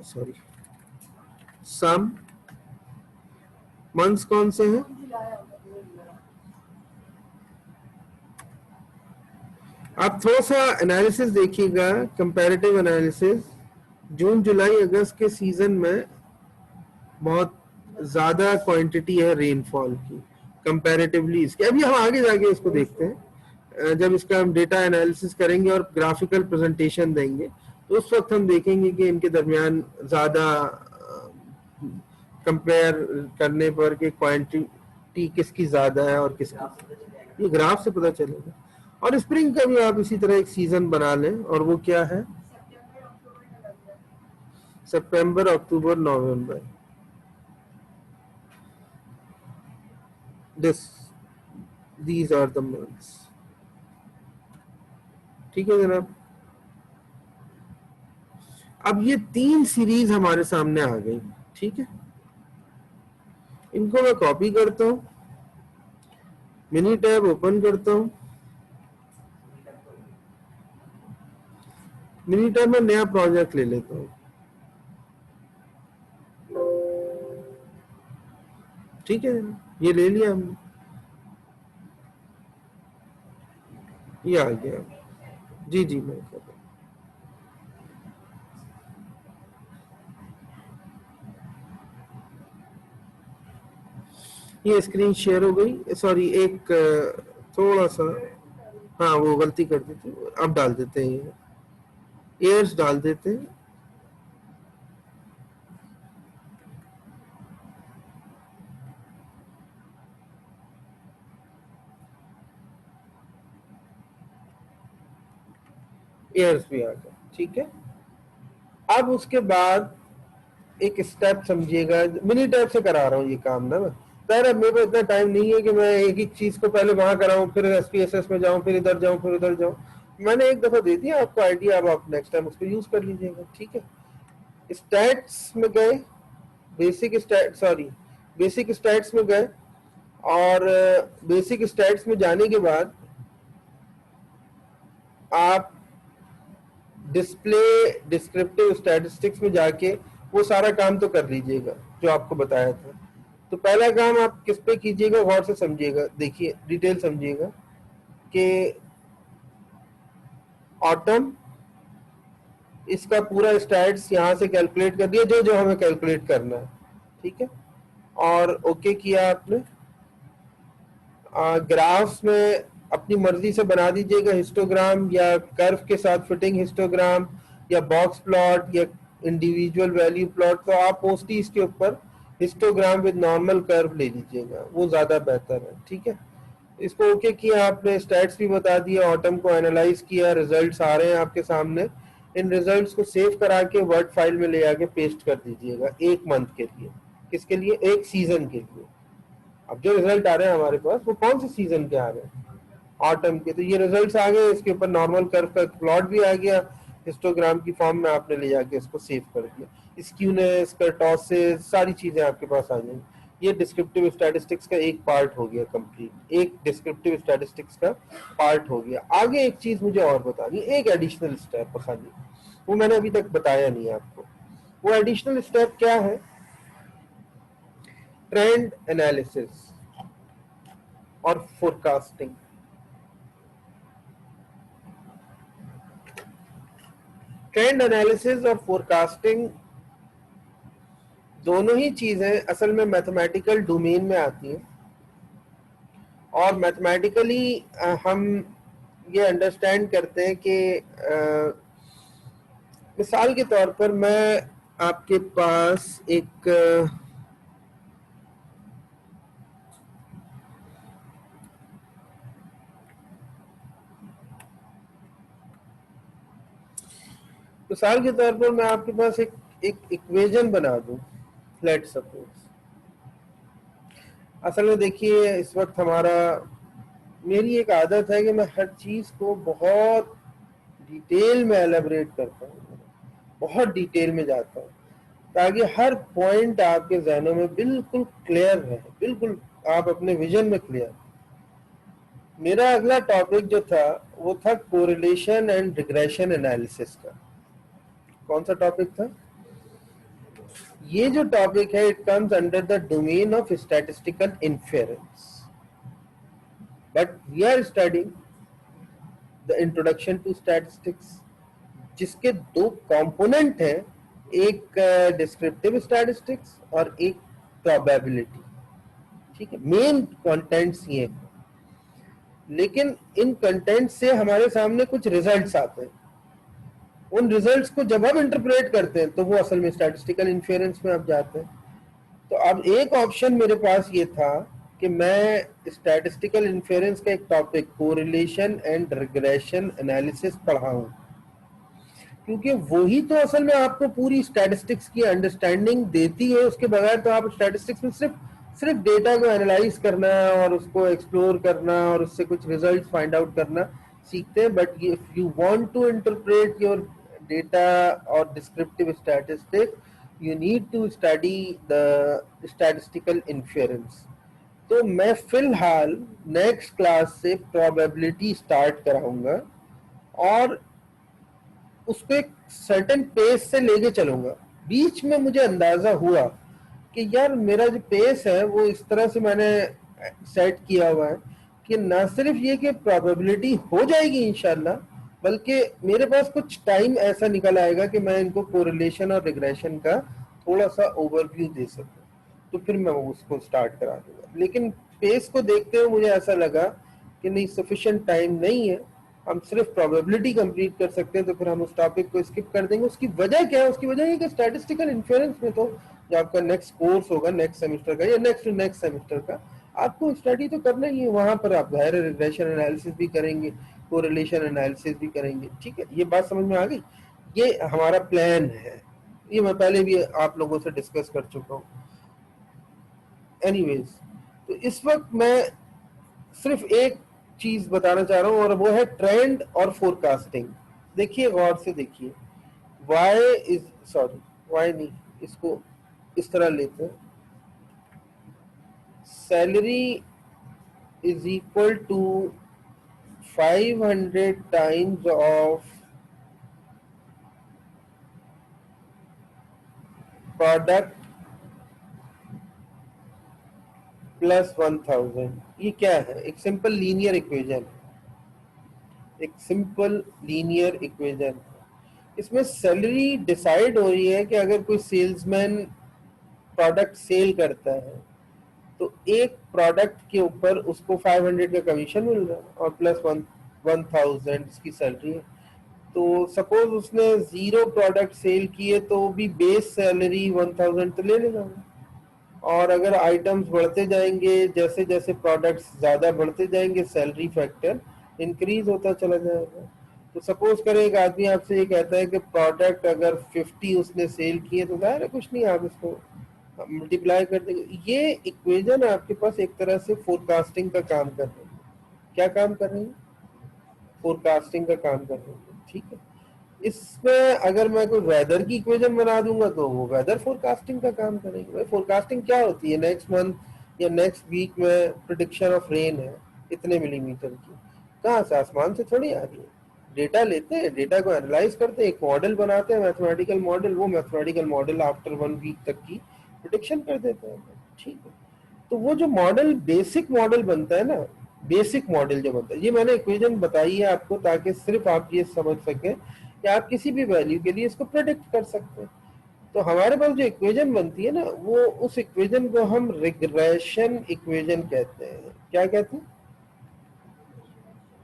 sorry sum. Months कौन से हैं? आप थोड़ा सा एनालिसिस देखिएगा, कंपैरेटिव एनालिसिस। जून जुलाई अगस्त के सीजन में बहुत ज्यादा क्वांटिटी है रेनफॉल की कंपैरेटिवली इसके। अभी हम आगे जाके इसको देखते हैं, जब इसका हम डेटा एनालिसिस करेंगे और ग्राफिकल प्रेजेंटेशन देंगे तो उस वक्त हम देखेंगे कि इनके दरमियान ज्यादा कंपेयर करने पर कि क्वांटिटी किसकी ज्यादा है और किसकी, ये ग्राफ से पता चलेगा। और स्प्रिंग का भी आप इसी तरह एक सीजन बना लें, और वो क्या है? सितंबर, अक्टूबर, नवंबर। these are the months, ठीक है जनाब। अब ये 3 सीरीज हमारे सामने आ गई, ठीक है। इनको मैं कॉपी करता हूं, मिनी टैब ओपन करता हूं, मिनी टैब में नया प्रोजेक्ट ले लेता हूं, ठीक है। ये ले लिया हमने, ये आ गया। जी जी मैं कर रहा हूं। ये स्क्रीन शेयर हो गई। सॉरी, एक थोड़ा सा, हाँ वो गलती कर दी थी। अब डाल देते हैं, एयर्स डाल देते हैं। एयर्स भी आ गए, ठीक है। अब उसके बाद एक स्टेप समझिएगा, मिनी टैब से करा रहा हूँ ये काम ना मैं। पहले मेरे को इतना टाइम नहीं है कि मैं एक ही चीज को पहले वहां कराऊं, फिर SPSS में जाऊं, फिर इधर जाऊं, फिर उधर जाऊं। मैंने एक दफा दे दिया आपको आइडिया, अब आप नेक्स्ट टाइम उसको यूज कर लीजिएगा, ठीक है। स्टैट्स में गए, बेसिक स्टैट्स में गए, और बेसिक स्टैट्स में जाने के बाद आप डिस्प्ले डिस्क्रिप्टिव स्टैटिस्टिक्स में जाके वो सारा काम तो कर लीजिएगा जो आपको बताया था। तो पहला काम आप किस पे कीजिएगा, गौर से समझिएगा, देखिए डिटेल समझिएगा कि ऑटम, इसका पूरा स्टैट्स यहाँ से कैलकुलेट कर दिया जो जो हमें कैलकुलेट करना है, ठीक है। और ओके किया आपने। ग्राफ्स में अपनी मर्जी से बना दीजिएगा, हिस्टोग्राम या कर्व के साथ फिटिंग हिस्टोग्राम या बॉक्स प्लॉट या इंडिविजुअल वैल्यू प्लॉट। तो आप मोस्टली इसके ऊपर हिस्टोग्राम विद नॉर्मल कर्व ले लीजिएगा, वो ज्यादा बेहतर है, ठीक है। इसको ओके किया आपने, स्टैट्स भी बता दिया, ऑटम को एनालाइज किया, रिजल्ट्स आ रहे हैं आपके सामने। इन रिजल्ट्स को सेव करा के वर्ड फाइल में ले आके पेस्ट कर दीजिएगा एक मंथ के लिए। किसके लिए? एक सीजन के लिए। अब जो रिजल्ट आ रहे हैं हमारे पास वो कौन से सीजन के आ रहे हैं? ऑटम के। तो ये रिजल्ट्स आ गए, इसके ऊपर नॉर्मल कर्व का प्लॉट भी आ गया, हिस्टोग्राम की फॉर्म में आपने ले जाके इसको सेव कर दिया। स्क्यूनेस, कर्टोसिस, सारी चीजें आपके पास आ जाएंगी। ये डिस्क्रिप्टिव स्टैटिस्टिक्स का एक पार्ट हो गया कंप्लीट, एक डिस्क्रिप्टिव स्टैटिस्टिक्स का पार्ट हो गया। आगे एक चीज मुझे और बतानी, एक एडिशनल स्टेप खाली, वो मैंने अभी तक बताया नहीं है आपको। वो एडिशनल स्टेप क्या है? ट्रेंड एनालिसिस और फोरकास्टिंग। ट्रेंड एनालिसिस और फोरकास्टिंग दोनों ही चीजें असल में मैथमेटिकल डोमेन में आती हैं। और मैथमेटिकली हम ये अंडरस्टैंड करते हैं कि मिसाल के तौर पर मैं आपके पास एक मिसाल के तौर पर मैं आपके पास एक इक्वेशन बना दूं, लेट सपोज। असल में देखिए, इस वक्त हमारा मेरी एक आदत है कि मैं हर चीज को बहुत डिटेल में एलेबरेट करता हूँ, बहुत डिटेल में जाता हूँ, ताकि हर पॉइंट आपके जहनों में बिल्कुल क्लियर रहे, बिल्कुल आप अपने विजन में क्लियर। मेरा अगला टॉपिक जो था वो था कोरिलेशन एंड रिग्रेशन एनालिसिस का। कौन सा टॉपिक था ये? जो टॉपिक है, it comes under the domain of statistical inference, but we are studying the introduction to statistics, जिसके दो कंपोनेंट हैं, एक डिस्क्रिप्टिव स्टैटिस्टिक्स और एक प्रोबेबिलिटी। ठीक है, मेन कंटेंट्स ये हैं, लेकिन इन कंटेंट से हमारे सामने कुछ रिजल्ट्स आते हैं। उन रिजल्ट्स को जब हम इंटरप्रेट करते हैं तो वो असल में स्टैटिस्टिकल इन्फेरेंस में आप जाते हैं। तो अब एक ऑप्शन मेरे पास ये था कि मैं स्टैटिस्टिकल इन्फेरेंस का एक topic correlation and regression analysis पढ़ाऊं, क्योंकि वही तो असल में आपको पूरी स्टैटिस्टिक्स की अंडरस्टैंडिंग देती है। उसके बगैर तो आप स्टैटिस्टिक्स में सिर्फ सिर्फ डेटा को एनालाइज करना और उसको एक्सप्लोर करना और उससे कुछ रिजल्ट्स फाइंड आउट करना सीखते हैं। But if you want to interpret your data और descriptive statistics, you need to study the statistical inference. तो मैं फिलहाल नेक्स्ट क्लास से प्रोबेबिलिटी स्टार्ट कराऊंगा और उसको एक सर्टेन पेस से लेके चलूंगा। बीच में मुझे अंदाजा हुआ कि यार मेरा जो पेस है वो इस तरह से मैंने सेट किया हुआ है कि ना सिर्फ ये कि प्रोबेबिलिटी हो जाएगी इंशाल्लाह, बल्कि मेरे पास कुछ टाइम ऐसा निकल आएगा कि मैं इनको कोरिलेशन और रिग्रेशन का थोड़ा सा ओवरव्यू दे सकूं। तो फिर मैं उसको स्टार्ट करा दूंगा। लेकिन पेस को देखते हुए मुझे ऐसा लगा कि नहीं, सफिशिएंट टाइम नहीं है, हम सिर्फ प्रोबेबिलिटी कंप्लीट कर सकते हैं, तो फिर हम उस टॉपिक को स्किप कर देंगे। उसकी वजह क्या है? उसकी वजह ये कि स्टैटिस्टिकल इन्फ्लुएंस में तो जो आपका नेक्स्ट कोर्स होगा नेक्स्ट सेमेस्टर का या नेक्स्ट टू नेक्स्ट सेमेस्टर का, आपको स्टडी तो करना ही है। वहां पर आप जाहिर रिग्रेशन एनालिसिस भी करेंगे, कोरिलेशन एनालिसिस भी करेंगे। ठीक है, ये बात समझ में आ गई? ये हमारा प्लान है, ये मैं पहले भी आप लोगों से डिस्कस कर चुका हूँ। एनीवेज, तो इस वक्त मैं सिर्फ एक चीज बताना चाह रहा हूं और वो है ट्रेंड और फोरकास्टिंग। देखिए, गौर से देखिए, वाई इज सॉरी वाई नहीं, इसको इस तरह लेते हैं, salary is equal to 500 times of product plus 1000। ये क्या है? एक सिंपल लीनियर इक्वेशन, एक सिंपल लीनियर इक्वेशन। इसमें सैलरी डिसाइड हो रही है कि अगर कोई सेल्समैन प्रोडक्ट सेल करता है तो एक प्रोडक्ट के ऊपर उसको 500 का कमीशन मिल रहा है और प्लस 1000 इसकी सैलरी है। तो सपोज उसने 0 प्रोडक्ट सेल किए तो भी बेस सैलरी 1000 तो ले लेगा। और अगर आइटम्स बढ़ते जाएंगे, जैसे जैसे प्रोडक्ट्स ज़्यादा बढ़ते जाएंगे, सैलरी फैक्टर इंक्रीज होता चला जाएगा। तो सपोज करें एक आदमी आपसे ये कहता है कि प्रोडक्ट अगर 50 उसने सेल किए तो जाहिर है कुछ नहीं, आप इसको मल्टीप्लाई कर देंगे। ये इक्वेशन आपके पास एक तरह से फोरकास्टिंग का काम कर रही है। क्या काम कर रही है? फोरकास्टिंग का काम कर रही है। ठीक है, इसमें अगर मैं कोई वेदर की इक्वेशन बना दूंगा तो वो वेदर फोरकास्टिंग का काम करेगी। भाई, फोरकास्टिंग क्या होती है? नेक्स्ट मंथ या नेक्स्ट वीक में प्रिडिक्शन ऑफ रेन है इतने मिलीमीटर की, कहाँ से? आसमान से थोड़ी आ रही है। डेटा लेते हैं, डेटा को एनालाइज करते हैं, एक मॉडल बनाते हैं, मैथमेटिकल मॉडल। वो मैथमेटिकल मॉडल आफ्टर 1 वीक तक की प्रिडिक्शन कर देते हैं। ठीक है, तो वो जो मॉडल, बेसिक मॉडल बनता है ना, बेसिक मॉडल जो बनता है, ये मैंने इक्वेशन बताई है आपको ताकि सिर्फ आप ये समझ सकें कि आप किसी भी वैल्यू के लिए इसको प्रेडिक्ट कर सकते हैं। तो हमारे पास जो इक्वेशन बनती है ना, वो उस इक्वेशन को हम रिग्रेशन इक्वेशन कहते हैं। क्या कहते हैं?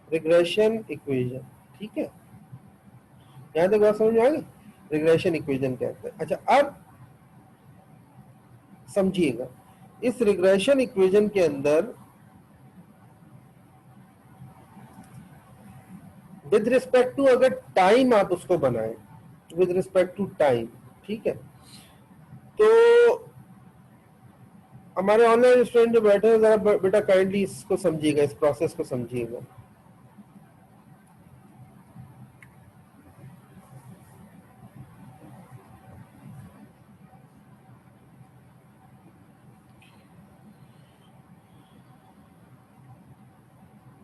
रिग्रेशन इक्वेशन, ठीक है, यहां तक बात समझ में आ गई। रिग्रेशन इक्वेशन कहते हैं। अच्छा अब समझिएगा, इस रिग्रेशन इक्वेशन के अंदर विद रिस्पेक्ट टू अगर टाइम आप उसको बनाएं, विद रिस्पेक्ट टू टाइम, ठीक है, तो हमारे ऑनलाइन स्टूडेंट जो बैठे हैं जरा बेटा काइंडली इसको समझिएगा, इस प्रोसेस को समझिएगा।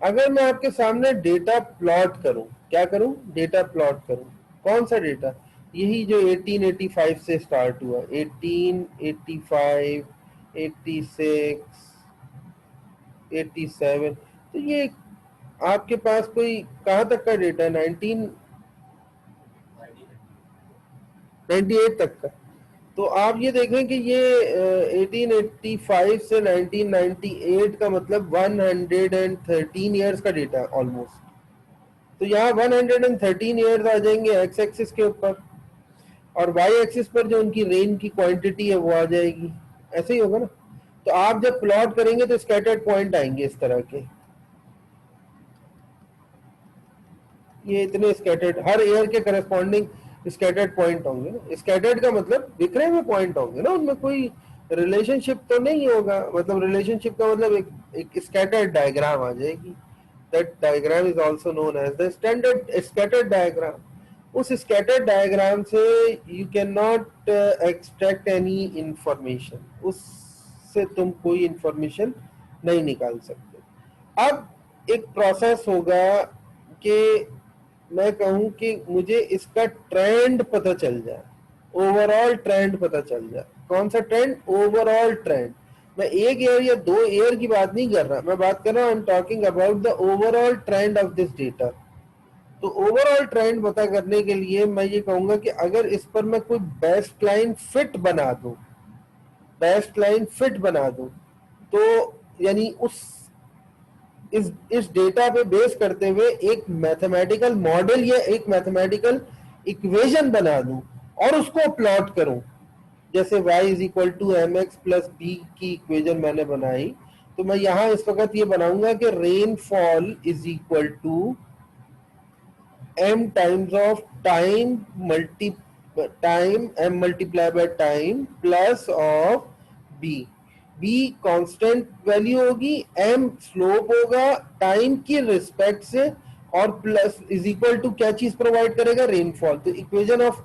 अगर मैं आपके सामने डेटा प्लॉट करूं, क्या करूं, डेटा प्लॉट करूं, कौन सा डेटा, यही जो 1885 से स्टार्ट हुआ, 1885, 86, 87, तो ये आपके पास कोई कहां तक का डेटा है, 1998 तक का। तो आप ये देखें कि ये 1885 से 1998 का मतलब 113 ईयर्स का डेटा है ऑलमोस्ट। तो यहाँ 113 ईयर्स आ जाएंगे एक्स एक्सिस के ऊपर, और वाई एक्सिस पर जो उनकी रेन की क्वांटिटी है वो आ जाएगी, ऐसे ही होगा ना। तो आप जब प्लॉट करेंगे तो स्कैटर्ड पॉइंट आएंगे इस तरह के, ये इतने स्कैटर्ड, हर एयर के करस्पॉन्डिंग स्कैटर्ड पॉइंट होंगे ना। स्कैटर्ड का मतलब बिखरे हुए पॉइंट होंगे ना, उनमें कोई रिलेशनशिप तो नहीं होगा, मतलब रिलेशनशिप का मतलब एक स्कैटर्ड डायग्राम आ जाएगी। That diagram is also known as the standard scattered diagram. उस स्कैटर्ड डायग्राम से you can not extract any information, उससे तुम कोई इंफॉर्मेशन नहीं निकाल सकते। अब एक प्रोसेस होगा कि मैं कहूं कि मुझे इसका ट्रेंड पता चल जाए, ओवरऑल ट्रेंड पता चल जाए। कौन सा ट्रेंड, ओवरऑल ट्रेंड। मैं एक ईयर या 2 ईयर की बात नहीं कर रहा, मैं बात कर रहा हूं, I am talking about the overall trend of this data. तो ओवरऑल ट्रेंड पता करने के लिए मैं ये कहूंगा कि अगर इस पर मैं कोई बेस्ट लाइन फिट बना दूं, बेस्ट लाइन फिट बना दूं, तो यानी इस डेटा पे बेस करते हुए एक मैथमेटिकल मॉडल या एक मैथमेटिकल इक्वेशन बना दूं और उसको प्लॉट करूं, जैसे y is equal to M X plus B की इक्वेशन मैंने बनाई, तो मैं यहां इस वक्त ये बनाऊंगा कि rainfall is equal to m times of time multi time m multiply by time plus of b। b constant value होगी, m स्लोप होगा टाइम की रिस्पेक्ट से, और प्लस इज इक्वल टू क्या चीज प्रोवाइड करेगा, रेनफॉल। तो इक्वेशन ऑफ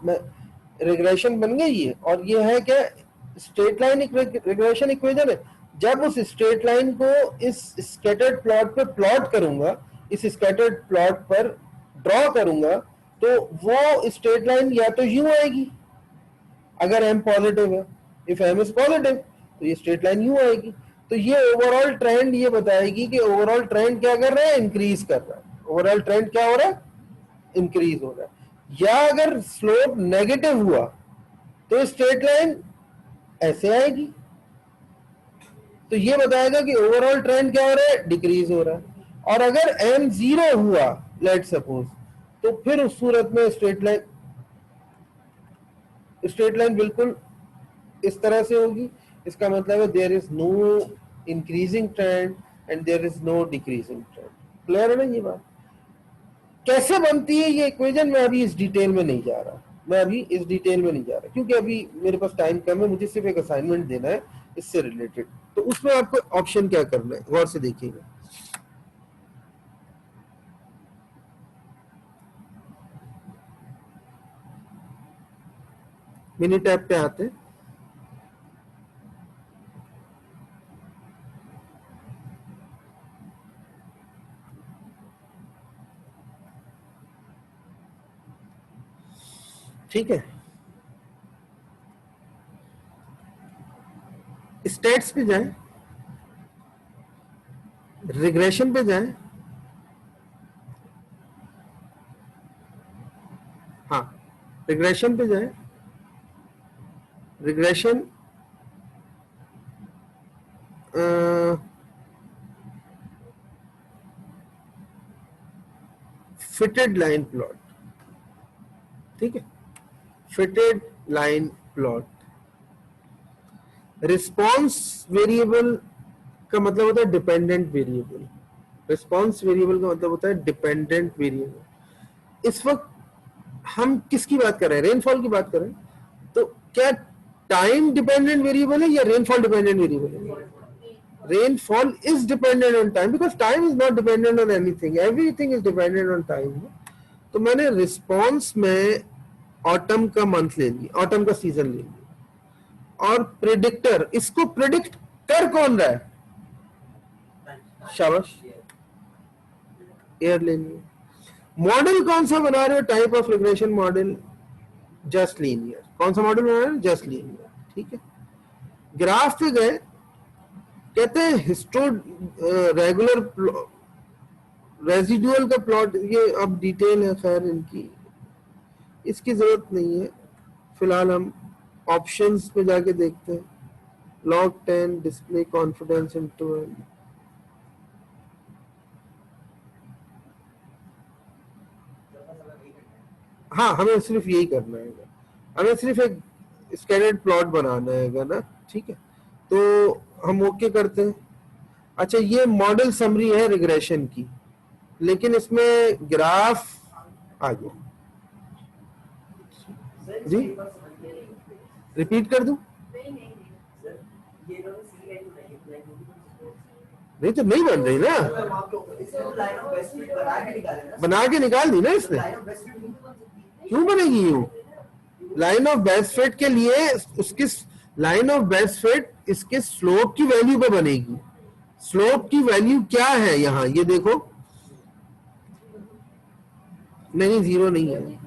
रिग्रेशन बन गई ये, और ये है क्या, स्ट्रेट लाइन रिग्रेशन इक्वेशन है। जब उस स्ट्रेट लाइन को इस स्कैटर्ड प्लॉट पे प्लॉट करूंगा, इस स्कैटर्ड प्लॉट पर ड्रॉ करूंगा, तो वो स्ट्रेट लाइन या तो यूं आएगी अगर m पॉजिटिव है, इफ m इज पॉजिटिव तो ये स्ट्रेट लाइन यूं आएगी। तो ये ओवरऑल ट्रेंड ये बताएगी कि ओवरऑल ट्रेंड क्या कर रहा है, इंक्रीज कर रहा है। ओवरऑल ट्रेंड क्या हो रहा है, इंक्रीज हो रहा है। या अगर स्लोप नेगेटिव हुआ तो स्ट्रेट लाइन ऐसे आएगी, तो ये बताएगा कि ओवरऑल ट्रेंड क्या हो रहा है, डिक्रीज हो रहा है। और अगर m जीरो हुआ लेट सपोज, तो फिर उस सूरत में स्ट्रेट लाइन बिल्कुल इस तरह से होगी। इसका मतलब है there is no increasing trend and there is no decreasing trend. Clear है ना ये बात। कैसे बनती है ये इक्वेशन, मैं अभी इस डिटेल में नहीं जा रहा, मैं अभी इस डिटेल में नहीं जा रहा, क्योंकि अभी मेरे पास टाइम कम है, मुझे सिर्फ एक असाइनमेंट देना है इससे रिलेटेड। तो उसमें आपको ऑप्शन क्या करना है, गौर से देखिएगा। मिनी टैब पे आते हैं, ठीक है, स्टेट्स पे जाएं, रिग्रेशन पे जाएं, हाँ रिग्रेशन पे जाएं, रिग्रेशन फिटेड लाइन प्लॉट, ठीक है, fitted line plot. Response variable का मतलब होता है डिपेंडेंट वेरिएबल, रिस्पॉन्स वेरिएबल का मतलब होता है डिपेंडेंट वेरिएबल। इस वक्त हम किसकी बात कर रहे हैं, रेनफॉल की बात कर रहे हैं। तो क्या टाइम डिपेंडेंट वेरिएबल है या रेनफॉल डिपेंडेंट वेरिएबल है? Rainfall is dependent on time because time is not dependent on anything, everything is dependent on time. तो मैंने रिस्पॉन्स में ऑटम का मंथ ले लिया, ऑटम का सीजन ले लिया, और प्रिडिक्टर, इसको प्रिडिक्ट कर कौन रहा है? शाबाश, एयर ले लिया। मॉडल कौन सा बना रहे हो? Type of regression model just linear. कौन सा मॉडल बना रहे हो? जस्ट लीनियर, ठीक है। ग्राफ पे गए, कहते हैं हिस्टो रेगुलर रेजिडुअल का प्लॉट, ये अब डिटेल है खैर इनकी, इसकी जरूरत नहीं है। फिलहाल हम ऑप्शंस पे जाके देखते हैं। लॉग 10 डिस्प्ले कॉन्फिडेंस इंटरवल, हाँ हमें सिर्फ यही करना है, हमें सिर्फ एक स्कैटर्ड प्लॉट बनाना है ना, ठीक है। तो हम ओके करते हैं। अच्छा, ये मॉडल समरी है रिग्रेशन की, लेकिन इसमें ग्राफ आ गया जी, रिपीट कर दूं? नहीं तो नहीं बन रही ना, बना के निकाल दी ना इसने। क्यों बनेगी यूं? लाइन ऑफ बेस्ट फिट के लिए उसकी लाइन ऑफ बेस्ट फिट इसके स्लोप की वैल्यू पे बनेगी। स्लोप की वैल्यू क्या है यहाँ, ये देखो, नहीं जीरो नहीं है,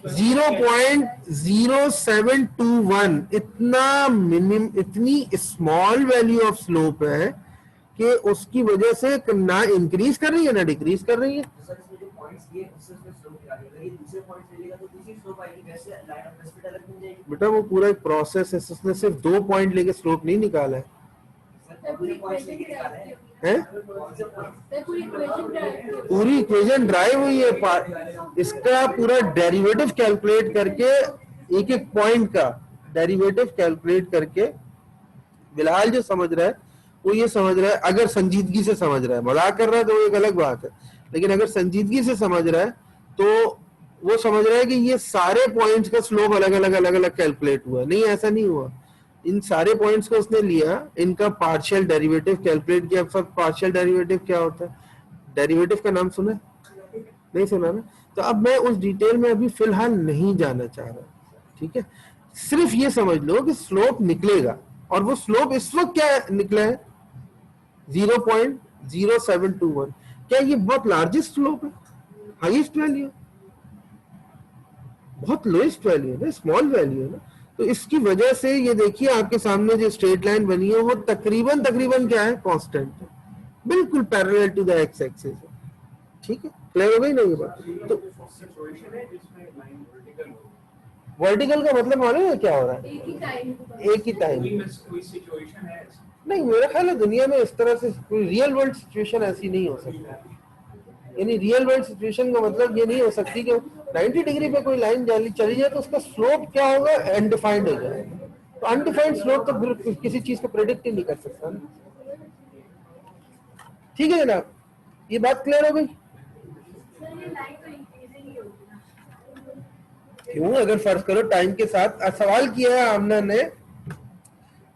0.0721, इतना मिनिमम, इतनी स्मॉल वैल्यू ऑफ स्लोप है कि उसकी वजह से ना इंक्रीज कर रही है ना डिक्रीज कर रही है। बेटा वो पूरा एक प्रोसेस है, उसने सिर्फ 2 पॉइंट लेके स्लोप नहीं निकाला है, हैं? पूरी इक्वेशन ड्राइव हुई है, इसका पूरा डेरिवेटिव कैलकुलेट करके, एक एक पॉइंट का डेरिवेटिव कैलकुलेट करके, फिलहाल जो समझ रहा है वो ये समझ रहा है, अगर संजीदगी से समझ रहा है, मजाक कर रहा है तो वो एक अलग बात है, लेकिन अगर संजीदगी से समझ रहा है तो वो समझ रहा है कि ये सारे पॉइंट्स का स्लोप अलग अलग कैलकुलेट हुआ। नहीं, ऐसा नहीं हुआ। इन सारे पॉइंट्स को उसने लिया, इनका पार्शियल डेरिवेटिव कैलकुलेट किया। सब पार्शियल डेरिवेटिव क्या होता है? डेरिवेटिव का नाम सुना? नहीं सुना ना? तो अब मैं उस डिटेल में अभी फिलहाल नहीं जाना चाह रहा, ठीक है। सिर्फ ये समझ लो कि स्लोप निकलेगा, और वो स्लोप इस वक्त क्या निकला है? 0.0721। क्या ये बहुत लार्जेस्ट स्लोप है, हाईएस्ट वैल्यू, बहुत लोएस्ट वैल्यू है ना, स्मॉल वैल्यू है ना। तो इसकी वजह से ये देखिए आपके सामने जो स्ट्रेट लाइन बनी है वो तकरीबन क्या है? कांस्टेंट है, बिल्कुल parallel to the X axis है, ठीक है। क्लियर हो गई ना ये बात? तो वर्टिकल का मतलब मालूम है क्या हो रहा है? एक ही टाइम नहीं, मेरा ख्याल है दुनिया में इस तरह से कोई रियल वर्ल्ड सिचुएशन ऐसी नहीं हो सकती। यानी रियल वर्ल्ड सिचुएशन का मतलब ये नहीं हो सकती कि 90 डिग्री पे कोई लाइन चली जाए तो उसका स्लोप क्या होगा? अनडिफाइंड हो जाए। तो अनडिफाइंड स्लोप तो फिर किसी चीज को प्रेडिक्ट ही नहीं कर सकता ना। ठीक है जनाब, ये बात क्लियर हो गई? क्यों? अगर फर्ज करो टाइम के साथ, सवाल किया है आमना ने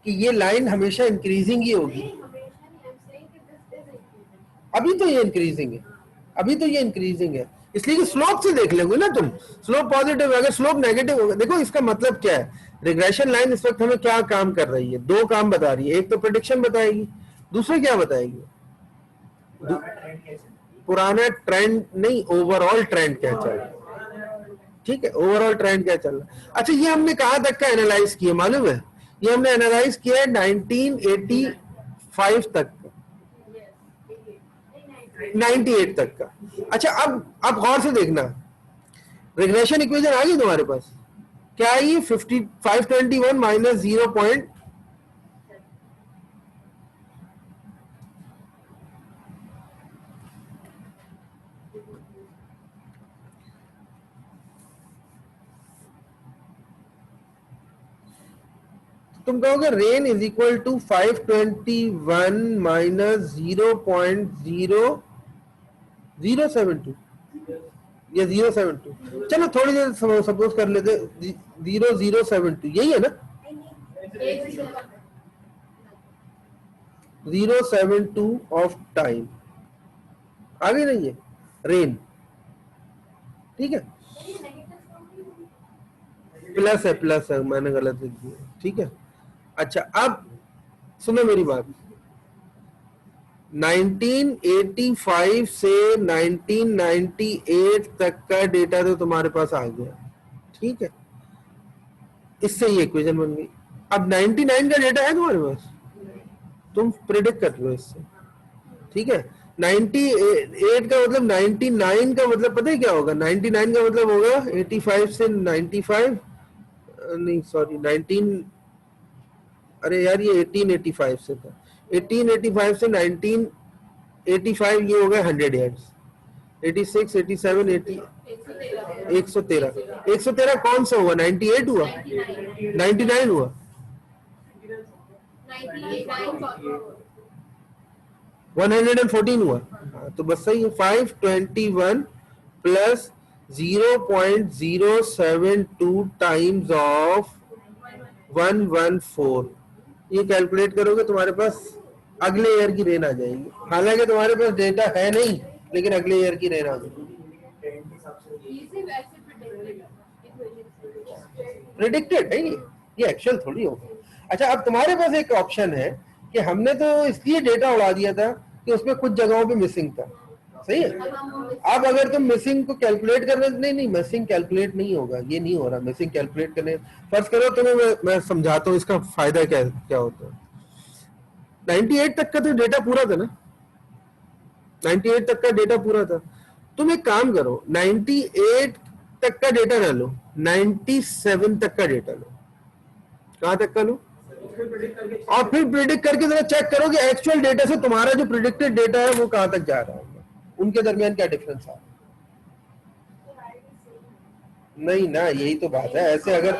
कि ये लाइन हमेशा इंक्रीजिंग ही होगी। अभी तो ये इंक्रीजिंग है, अभी तो ये इंक्रीजिंग है, इसलिए कि स्लोप से देख लेंगे ना तुम। स्लोप पॉजिटिव है, अगर स्लोप नेगेटिव होगा, देखो इसका मतलब क्या है? रिग्रेशन लाइन इस वक्त हमें क्या काम कर रही है? 2 काम बता रही है। एक तो प्रेडिक्शन बताएगी, दूसरा क्या बताएगी? पुराना ट्रेंड नहीं, ओवरऑल ट्रेंड क्या चल रहा है, ठीक है। ओवरऑल ट्रेंड क्या चल रहा है। अच्छा, ये हमने कहां तक का एनालाइज किया मालूम है? ये हमने एनालाइज किया है 1985 तक, 98 तक का। अच्छा, अब गौर से देखना, रिग्रेशन इक्वेशन आ गई तुम्हारे पास? क्या आई? 521 माइनस 0. तुम कहोगे rain is equal to 521 minus 0.0072 या 072, चलो थोड़ी देर सपोज कर लेते 0072, यही है ना 072 ऑफ टाइम, आगे नहीं है रेन, ठीक है, प्लस है मैंने गलत लिख दिया, ठीक है। अच्छा अब सुनो मेरी बात, 1985 से 1998 तक का डेटा तो तुम्हारे पास आ गया, ठीक है, इससे ये इक्वेशन बन गई। अब 99 का डेटा है तुम्हारे पास, तुम प्रिडिक्ट कर लो इससे, ठीक है। 98 का मतलब 99 का मतलब पता है क्या होगा, 99 का मतलब होगा 85 से 95, नहीं सॉरी 19, अरे यार ये 1885 से था, 1885 से 1985 ये हो गया 100 ईयर्स, 86 87 80 113 कौन सा हुआ, 98 हुआ, 99 हुआ, 114 हुआ, हाँ, तो बस सही है। 521 प्लस 0.072 टाइम्स ऑफ 114, ये कैलकुलेट करोगे तुम्हारे पास अगले ईयर की रेन आ जाएगी, हालांकि तुम्हारे पास डेटा है नहीं लेकिन अगले ईयर की रेन आ जाएगी। प्रिडिक्टेड है ये एक्चुअल थोड़ी होगा। अच्छा अब तुम्हारे पास एक ऑप्शन है कि हमने तो इसलिए डेटा उड़ा दिया था कि उसमें कुछ जगहों पे मिसिंग था, सही है। अब अगर तुम मिसिंग को कैलकुलेट करने, नहीं मिसिंग कैलकुलेट नहीं होगा, ये नहीं हो रहा मिसिंग कैलकुलेट करने, फर्ज करो तुम्हें मैं समझाता हूँ इसका फायदा क्या क्या होता है। 98 तक का तो डेटा पूरा था ना, 98 तक का डेटा पूरा था, तुम एक काम करो 98 तक का डेटा ना लो, 97 तक का डेटा लो, कहां तक का लो, और फिर प्रिडिक्ट करके जरा चेक करो कि एक्चुअल डेटा से तुम्हारा जो प्रिडिक्टेड डेटा है वो कहां तक जा रहा है, उनके दरमियान क्या डिफरेंस आ रहा है। नहीं ना, यही तो बात है, ऐसे अगर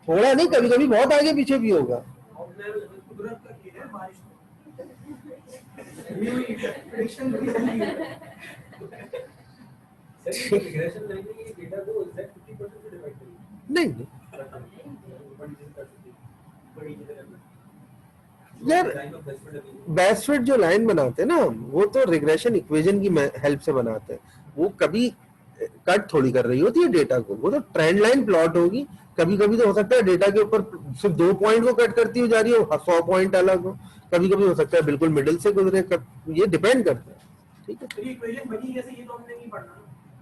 थोड़ा नहीं, कभी कभी बहुत आगे पीछे भी होगा। नहीं यार, बेस्ट फिट जो लाइन बनाते हैं ना वो तो रिग्रेशन इक्वेशन की हेल्प से बनाते हैं, वो कभी कट थोड़ी कर रही होती है डेटा को, वो तो ट्रेंड लाइन प्लॉट होगी। कभी कभी तो हो सकता है डेटा के ऊपर सिर्फ 2 पॉइंट को कट करती हुई जा रही हो, 100 पॉइंट अलग हो, कभी कभी हो सकता है बिल्कुल मिडिल से गुजरे, ये डिपेंड करता है, ठीक है।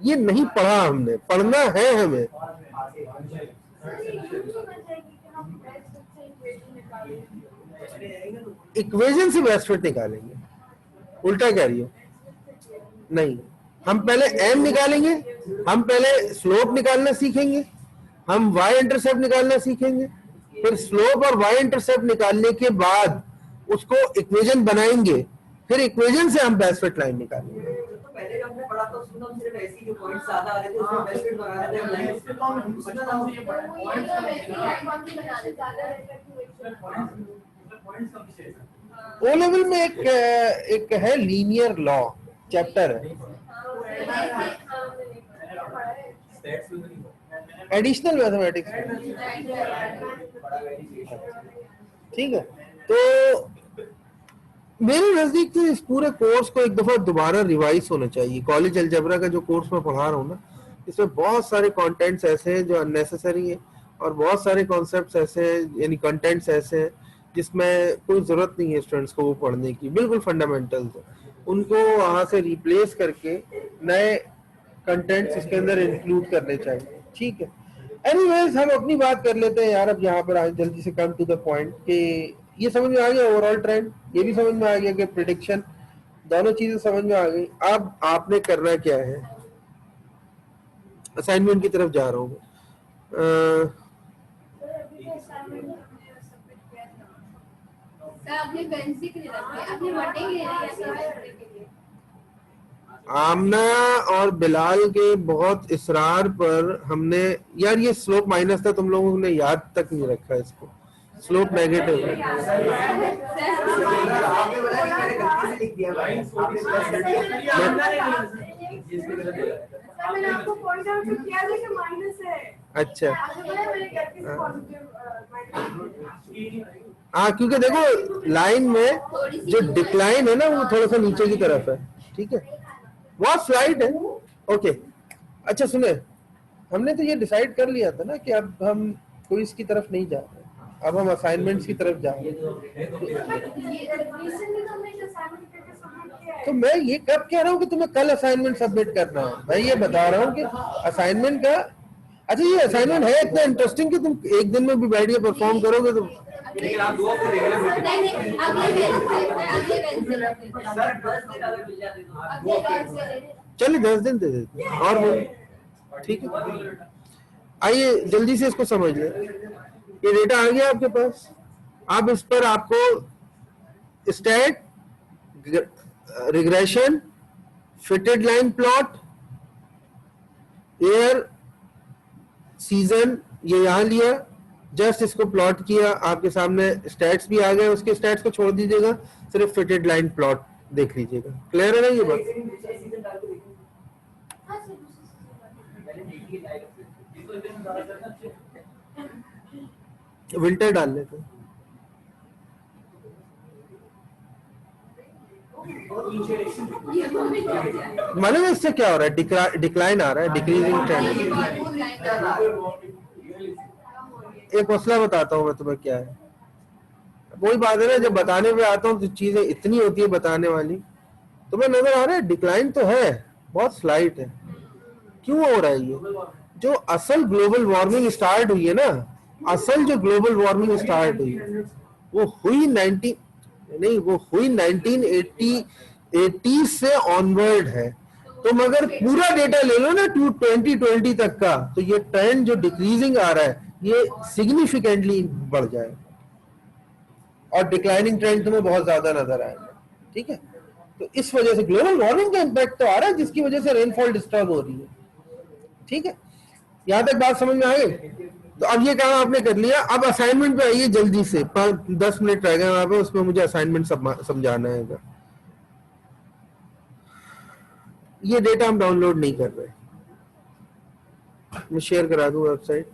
ये नहीं पढ़ा हमने, पढ़ना है हमें। इक्वेशन से बेस्ट फिट निकालेंगे, उल्टा कह रही हो, नहीं हम पहले एम निकालेंगे, हम पहले स्लोप निकालना सीखेंगे, हम वाई इंटरसेप्ट निकालना सीखेंगे, फिर स्लोप और वाई इंटरसेप्ट निकालने के बाद उसको इक्वेशन बनाएंगे, फिर इक्वेशन से हम बेस्ट फिट लाइन निकालेंगे। पहले हमने पढ़ा था उसमें हम सिर्फ ऐसी जो पॉइंट्स ज्यादा आ रहे थे उसमें बेस्ट फिट बना रहे थे, उसमें तो हम ओ लेवल में एक है लीनियर लॉ चैप्टर है, एडिशनल मैथमेटिक्स, ठीक है। तो मेरे नजदीक से इस पूरे कोर्स को एक दफा दोबारा रिवाइज होना चाहिए। कॉलेज अलजेब्रा का जो कोर्स मैं पढ़ा रहा हूँ ना, इसमें बहुत सारे कंटेंट्स ऐसे हैं जो अननेसेसरी है, और बहुत सारे कॉन्सेप्ट्स ऐसे हैं, यानी कंटेंट्स ऐसे हैं जिसमें कोई जरूरत नहीं है स्टूडेंट्स को वो पढ़ने की, बिल्कुल फंडामेंटल्स है, उनको वहां से रिप्लेस करके नए कंटेंट्स इसके अंदर इंक्लूड करने चाहिए, ठीक है। एनीवेज हम अपनी बात कर लेते हैं यार, अब यहाँ पर आज जल्दी से कम टू द पॉइंट कि ये समझ में आ गया ओवरऑल ट्रेंड, ये भी समझ में आ गया कि प्रिडिक्शन, दोनों चीजें समझ में आ गई। अब आपने करना क्या है, असाइनमेंट की तरफ जा रहा हूँ। आमना और बिलाल के बहुत इसरार पर हमने, यार ये स्लोप माइनस था, तुम लोगों ने याद तक नहीं रखा इसको, स्लोप नेगेटिव है। अच्छा हाँ, क्योंकि देखो लाइन में जो डिक्लाइन है ना वो थोड़ा सा नीचे की तरफ है, ठीक है, बहुत स्लाइड है। ओके अच्छा सुने, हमने तो ये डिसाइड कर लिया था ना कि अब हम क्विज की तरफ नहीं जा रहे, अब हम असाइनमेंट्स की तरफ जा रहे हैं। तो मैं ये कब कह रहा हूँ कि तुम्हें कल असाइनमेंट सबमिट करना है, मैं ये बता रहा हूँ कि असाइनमेंट का, अच्छा ये असाइनमेंट है इतना इंटरेस्टिंग कि तुम एक दिन में भी बैठ के परफॉर्म करोगे तो, लेकिन आप 2 हफ्ते चलिए 10 दिन दे देते और वो ठीक है। आइए जल्दी से इसको समझ लें, ये डेटा आ गया आपके पास, अब इस पर आपको stat, regression, fitted line plot, year, season, ये यहां लिया, जस्ट इसको प्लॉट किया, आपके सामने स्टैट्स भी आ गए, उसके स्टैट्स को छोड़ दीजिएगा, सिर्फ फिटेड लाइन प्लॉट देख लीजिएगा। क्लियर है ना ये बात? विंटर डाल लेते हैं। मालूम है इससे क्या हो रहा है? डिक्लाइन आ रहा है, डिक्रीजिंग ट्रेंड। एक मसला बताता हूँ मैं तुम्हें क्या है, वही बात है ना, जब बताने पे आता हूँ तो चीजें इतनी होती है बताने वाली, तुम्हें नजर आ रहा है डिक्लाइन तो है, बहुत स्लाइट है। क्यों हो रहा है ये? जो असल ग्लोबल वार्मिंग स्टार्ट हुई है ना, असल जो ग्लोबल वार्मिंग स्टार्ट हुई वो हुई 1980 से ऑनवर्ड है। तुम अगर पूरा डेटा ले लो ना 2020 तक का, तो ये ट्रेंड जो डिक्रीजिंग आ रहा है ये सिग्निफिकेंटली बढ़ जाए और डिक्लाइनिंग ट्रेंड तुम्हें बहुत ज्यादा नजर आएगा, ठीक है। तो इस वजह से ग्लोबल वार्मिंग का इम्पैक्ट तो आ रहा है, जिसकी वजह से रेनफॉल डिस्टर्ब हो रही है, ठीक है। यहां तक बात समझ में आ गई? तो अब ये काम आपने कर लिया, अब असाइनमेंट पे आइए जल्दी से, 5-10 मिनट रह गए वहां पे, उसमें मुझे असाइनमेंट समझाना है। ये डेटा हम डाउनलोड नहीं कर रहे, मैं शेयर करा दूं वेबसाइट।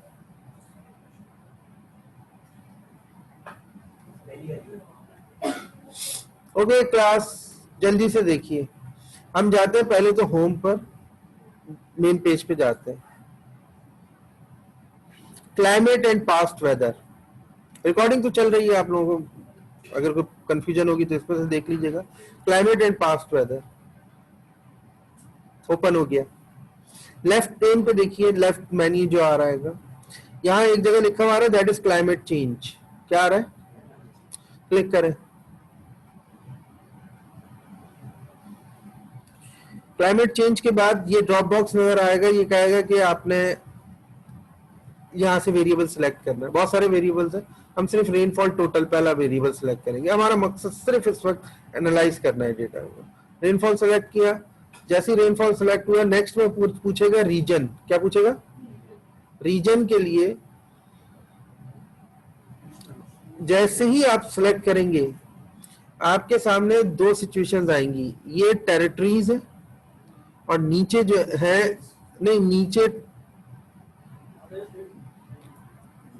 ओके क्लास, जल्दी से देखिए, हम जाते हैं पहले तो होम पर, मेन पेज पे जाते हैं, climate and past weather. Recording तो चल रही है, आप लोगों को अगर कोई कंफ्यूजन होगी तो इसमें से देख लीजिएगा। Climate and past weather open हो गया, लेफ्ट पेन पे देखिए, लेफ्ट मेन्यू जो आ रहा है, यहाँ एक जगह लिखा हुआ आ रहा है दैट इज क्लाइमेट चेंज, क्या आ रहा है? क्लिक करें, क्लाइमेट चेंज के बाद ये ड्रॉप बॉक्स नजर आएगा, ये कहेगा कि आपने यहाँ से वेरिएबल सिलेक्ट करना है, बहुत सारे वेरिएबल्स हैं, हम सिर्फ रेनफॉल टोटल पहला वेरिएबल सिलेक्ट करेंगे, हमारा मकसद सिर्फ इस वक्त एनालाइज करना है डेटा को। रेनफॉल सिलेक्ट किया, जैसे ही रेनफॉल सिलेक्ट हुआ नेक्स्ट में पूछेगा रीजन, क्या पूछेगा? रीजन के लिए जैसे ही आप सिलेक्ट करेंगे आपके सामने 2 सिचुएशंस आएंगी, ये टेरिटरीज है और नीचे जो है, नहीं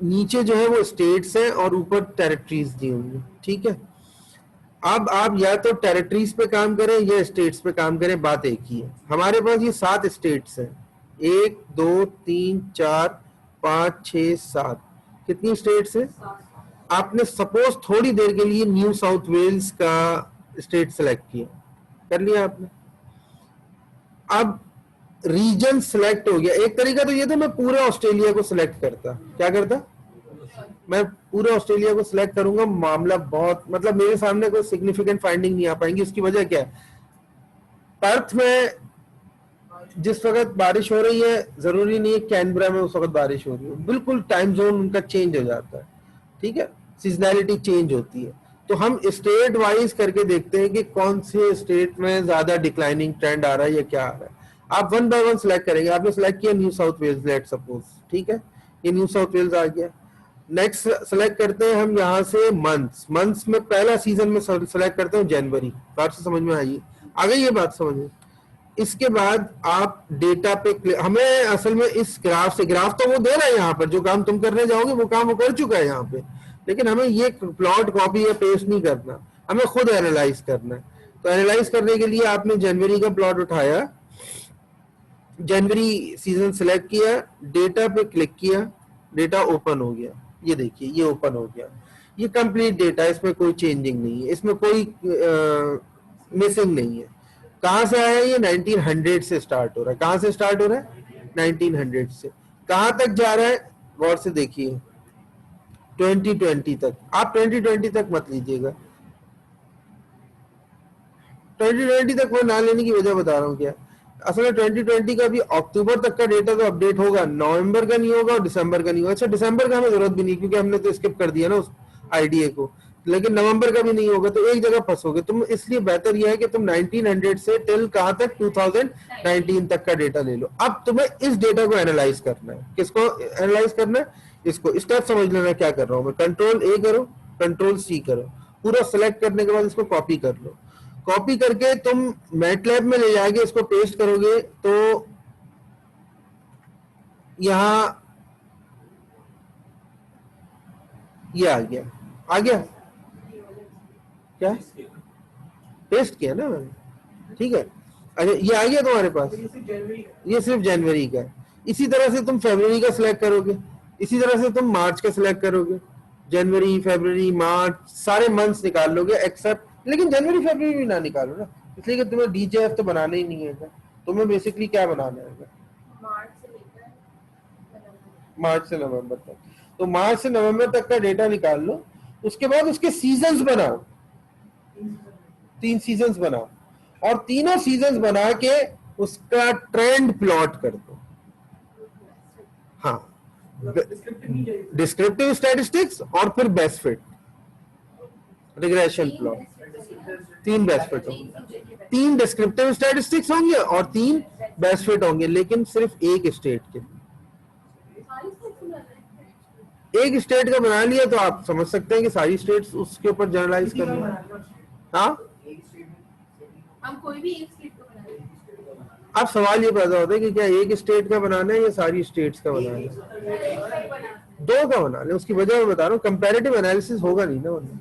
नीचे जो है वो स्टेट्स हैं और ऊपर टेरिटरीज दी होंगी, ठीक है। अब आप या तो टेरिटरीज पे काम करें या स्टेट्स पे काम करें, बात एक ही है। हमारे पास ये 7 स्टेट्स हैं, 1 2 3 4 5 6 7, कितनी स्टेट्स हैं? आपने सपोज थोड़ी देर के लिए न्यू साउथ वेल्स का स्टेट सेलेक्ट किया, कर लिया आपने। अब रीजन सिलेक्ट हो गया, एक तरीका तो ये था मैं पूरे ऑस्ट्रेलिया को सिलेक्ट करता, क्या करता? मैं पूरे ऑस्ट्रेलिया को सिलेक्ट करूंगा, मामला बहुत, मतलब मेरे सामने कोई सिग्निफिकेंट फाइंडिंग नहीं आ पाएंगी। उसकी वजह क्या है? पर्थ में जिस वक्त बारिश हो रही है जरूरी नहीं है कैनबरा में उस वक्त बारिश हो रही है, बिल्कुल टाइम जोन उनका चेंज हो जाता है, ठीक है, सीजनैलिटी चेंज होती है। तो हम स्टेट वाइज करके देखते हैं कि कौन से स्टेट में ज्यादा डिक्लाइनिंग ट्रेंड आ रहा है या क्या आ रहा है। आप वन बाय वन सिलेक्ट करेंगे। आपने सिलेक्ट किया New South Wales, let suppose, ठीक है, ये न्यू साउथ वेल्स आ गया। नेक्स्ट सेलेक्ट करते हैं हम यहाँ से मंथ्स। मंथ्स में पहला सीजन में सेलेक्ट करते हैं जनवरी। बात से समझ में आई? आ गई ये बात समझ में? इसके बाद आप डेटा पे हमें असल में इस ग्राफ से, ग्राफ तो वो दे रहा है यहाँ पर, जो काम तुम करने जाओगे वो काम वो कर चुका है यहाँ पे, लेकिन हमें ये प्लॉट कॉपी या पेस्ट नहीं करना, हमें खुद एनालाइज करना है। तो एनालाइज करने के लिए आपने जनवरी का प्लॉट उठाया, जनवरी सीजन सेलेक्ट किया, डेटा पे क्लिक किया, डेटा ओपन हो गया। ये देखिए ये ओपन हो गया, ये कंप्लीट डेटा, इसमें कोई चेंजिंग नहीं है, इसमें कोई मिसिंग नहीं है। कहां से आया? ये 1900 से स्टार्ट हो रहा है। कहां से स्टार्ट हो रहा है? 1900 से। कहां तक जा रहा है? गौर से देखिए, 2020 तक। आप 2020 तक मत लीजिएगा, 2020 तक वो ना लेने की वजह बता रहा हूँ क्या। असल में 2020 का भी अक्टूबर तक का डेटा तो अपडेट होगा, नवंबर का नहीं होगा और दिसंबर का नहीं होगा। अच्छा, दिसंबर का हमें जरूरत भी नहीं, क्योंकि हमने तो स्किप कर दिया ना उस आईडीए को, लेकिन नवंबर का भी नहीं होगा, तो एक जगह फंसोगे तुम। इसलिए बेहतर यह है कि तुम 1900 से टिल कहां तक, 2019 तक का डेटा ले लो। अब तुम्हें इस डेटा को एनालाइज करना है। किसको एनालाइज करना है? इसको। स्टेप समझ लेना क्या कर रहा हूं मैं। कंट्रोल ए करो, कंट्रोल सी करो, पूरा सेलेक्ट करने के बाद इसको कॉपी कर लो। कॉपी करके तुम मैटलैब में ले जाके इसको पेस्ट करोगे तो यहां ये आ गया। आ गया क्या? पेस्ट किया ना मैंने, ठीक है। अच्छा, ये आ गया तुम्हारे पास? ये सिर्फ जनवरी का है। इसी तरह से तुम फरवरी का सिलेक्ट करोगे, इसी तरह से तुम मार्च का सिलेक्ट करोगे। जनवरी, फरवरी, मार्च, सारे मंथ्स निकाल लोगे एक्सेप्ट, लेकिन जनवरी फरवरी भी ना निकालो ना, इसलिए कि तुम्हें डीजेएफ तो बनाना ही नहीं है। तुम्हें बेसिकली क्या बनाना है? मार्च से नवंबर तक। तो मार्च से नवंबर तक का डेटा निकाल लो। उसके बाद उसके सीजन्स बनाओ, 3 सीजन्स बनाओ, और तीनों सीजन्स बना के उसका ट्रेंड प्लॉट कर दो। हाँ, डिस्क्रिप्टिव स्टैटिस्टिक्स और फिर best fit, regression plot. 3 best fit होंगे, 3 डिस्क्रिप्टिव स्टैटिस्टिक्स होंगे और 3 बेस्ट फिट होंगे, लेकिन सिर्फ एक स्टेट के लिए। एक स्टेट का बना लिया तो आप समझ सकते हैं कि सारी स्टेट्स उसके ऊपर जनरलाइज कर लें। हाँ, हम कोई भी एक स्टेट को बना लें। अब सवाल ये पैदा होता है कि क्या एक स्टेट का बनाना है या सारी स्टेट्स का बनाना है? 2 का बना ले। उसकी वजह मैं बता रहा हूँ, कंपैरेटिव एनालिसिस होगा नहीं ना वरना।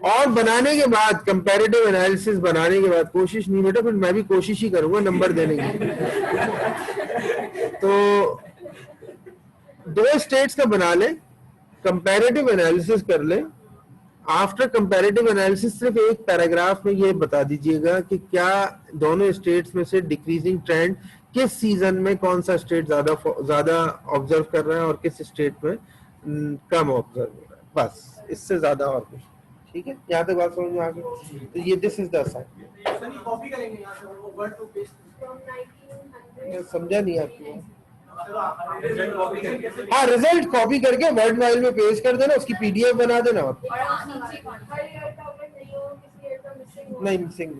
और बनाने के बाद, कंपैरेटिव एनालिसिस बनाने के बाद, कोशिश नहीं बेटा, फिर मैं भी कोशिश ही करूंगा नंबर देने की। तो 2 स्टेट्स का बना ले, कंपैरेटिव एनालिसिस कर ले। आफ्टर कंपैरेटिव एनालिसिस सिर्फ एक पैराग्राफ में ये बता दीजिएगा कि क्या दोनों स्टेट्स में से डिक्रीजिंग ट्रेंड किस सीजन में कौन सा स्टेट ज्यादा ऑब्जर्व कर रहा है और किस स्टेट में कम ऑब्जर्व हो रहा है। बस, इससे ज्यादा और कुछ। ठीक है, यहाँ तक बात समझ में आ गई? तो ये this is the assignment. Copy करेंगे यहाँ से वो वर्ड टू पेस्ट। समझा नहीं आपको? हाँ, रिजल्ट कॉपी करके वर्ड फाइल में पेस्ट कर देना, उसकी पीडीएफ बना देना। नहीं, मिसिंग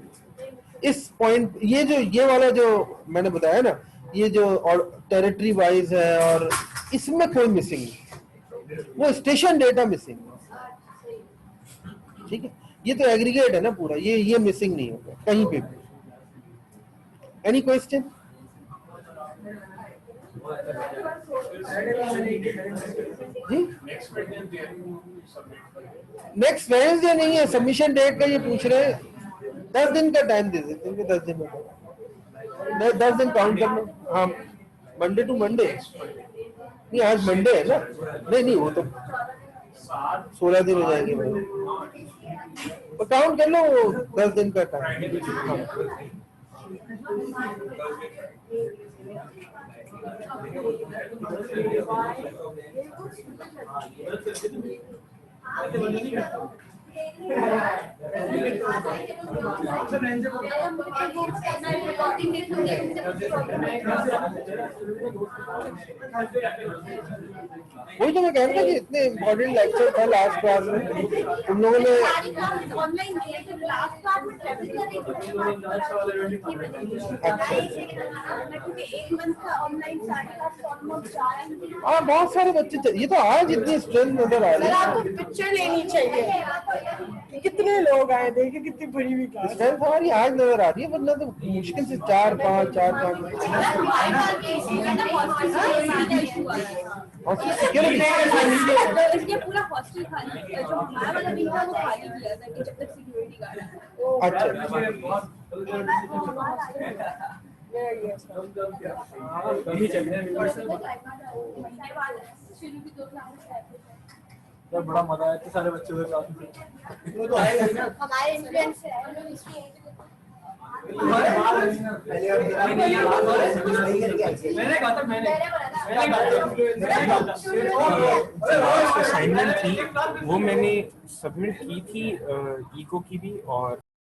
इस पॉइंट, ये वाला जो मैंने बताया ना, ये जो और टेरिटरी वाइज है, और इसमें कोई मिसिंग नहीं, वो स्टेशन डेटा मिसिंग है। ठीक है, ये तो एग्रीगेट है ना पूरा, ये मिसिंग नहीं होगा कहीं पे भी। Any question? नेक्स्ट वेडनेसडे नहीं है, सबमिशन डेट का ये पूछ रहे हैं। 10 दिन का टाइम दे देते हैं, 10 दिन में 10 दिन काउंट कर लो। हाँ, मंडे टू मंडे नहीं, आज मंडे है ना। नहीं, वो तो 16 दिन हो जाएंगे, तो काउंट कर लो 10 दिन का टाइम। वही तो मैं कह रहा था कि इतने इम्पोर्टेंट लेक्चर था लास्ट क्लास में तुम लोगों ने ऑनलाइन लास्ट क्लास में ट्रैवल कर रही थी एक मंथ का ऑनलाइन सारे क्लास ऑलमोस्ट जा रहे हैं। हाँ बहुत सारे बच्चे ये तो आज इतनी स्ट्रेंथ नजर आ रही है। आपको पिक्चर लेनी चाहिए कि कितने लोग आए देखिए कितनी बड़ी भी क्लास स्ट्रेंथ हमारी आज नजर आ रही है वरना तो मुश्किल से 4-5 इसलिए पूरा हॉस्टल खाली जो हमारा वाला विंग था वो खाली किया था कि जब तक सिक्योरिटी गार्ड है। अच्छा शुरू की 2 क्लास बड़ा मजा आया इतने सारे बच्चे हुए क्लास में हमारे इन्फ्लुएंस है मैंने कहा था असाइनमेंट थी वो मैंने सबमिट की थी इको की भी और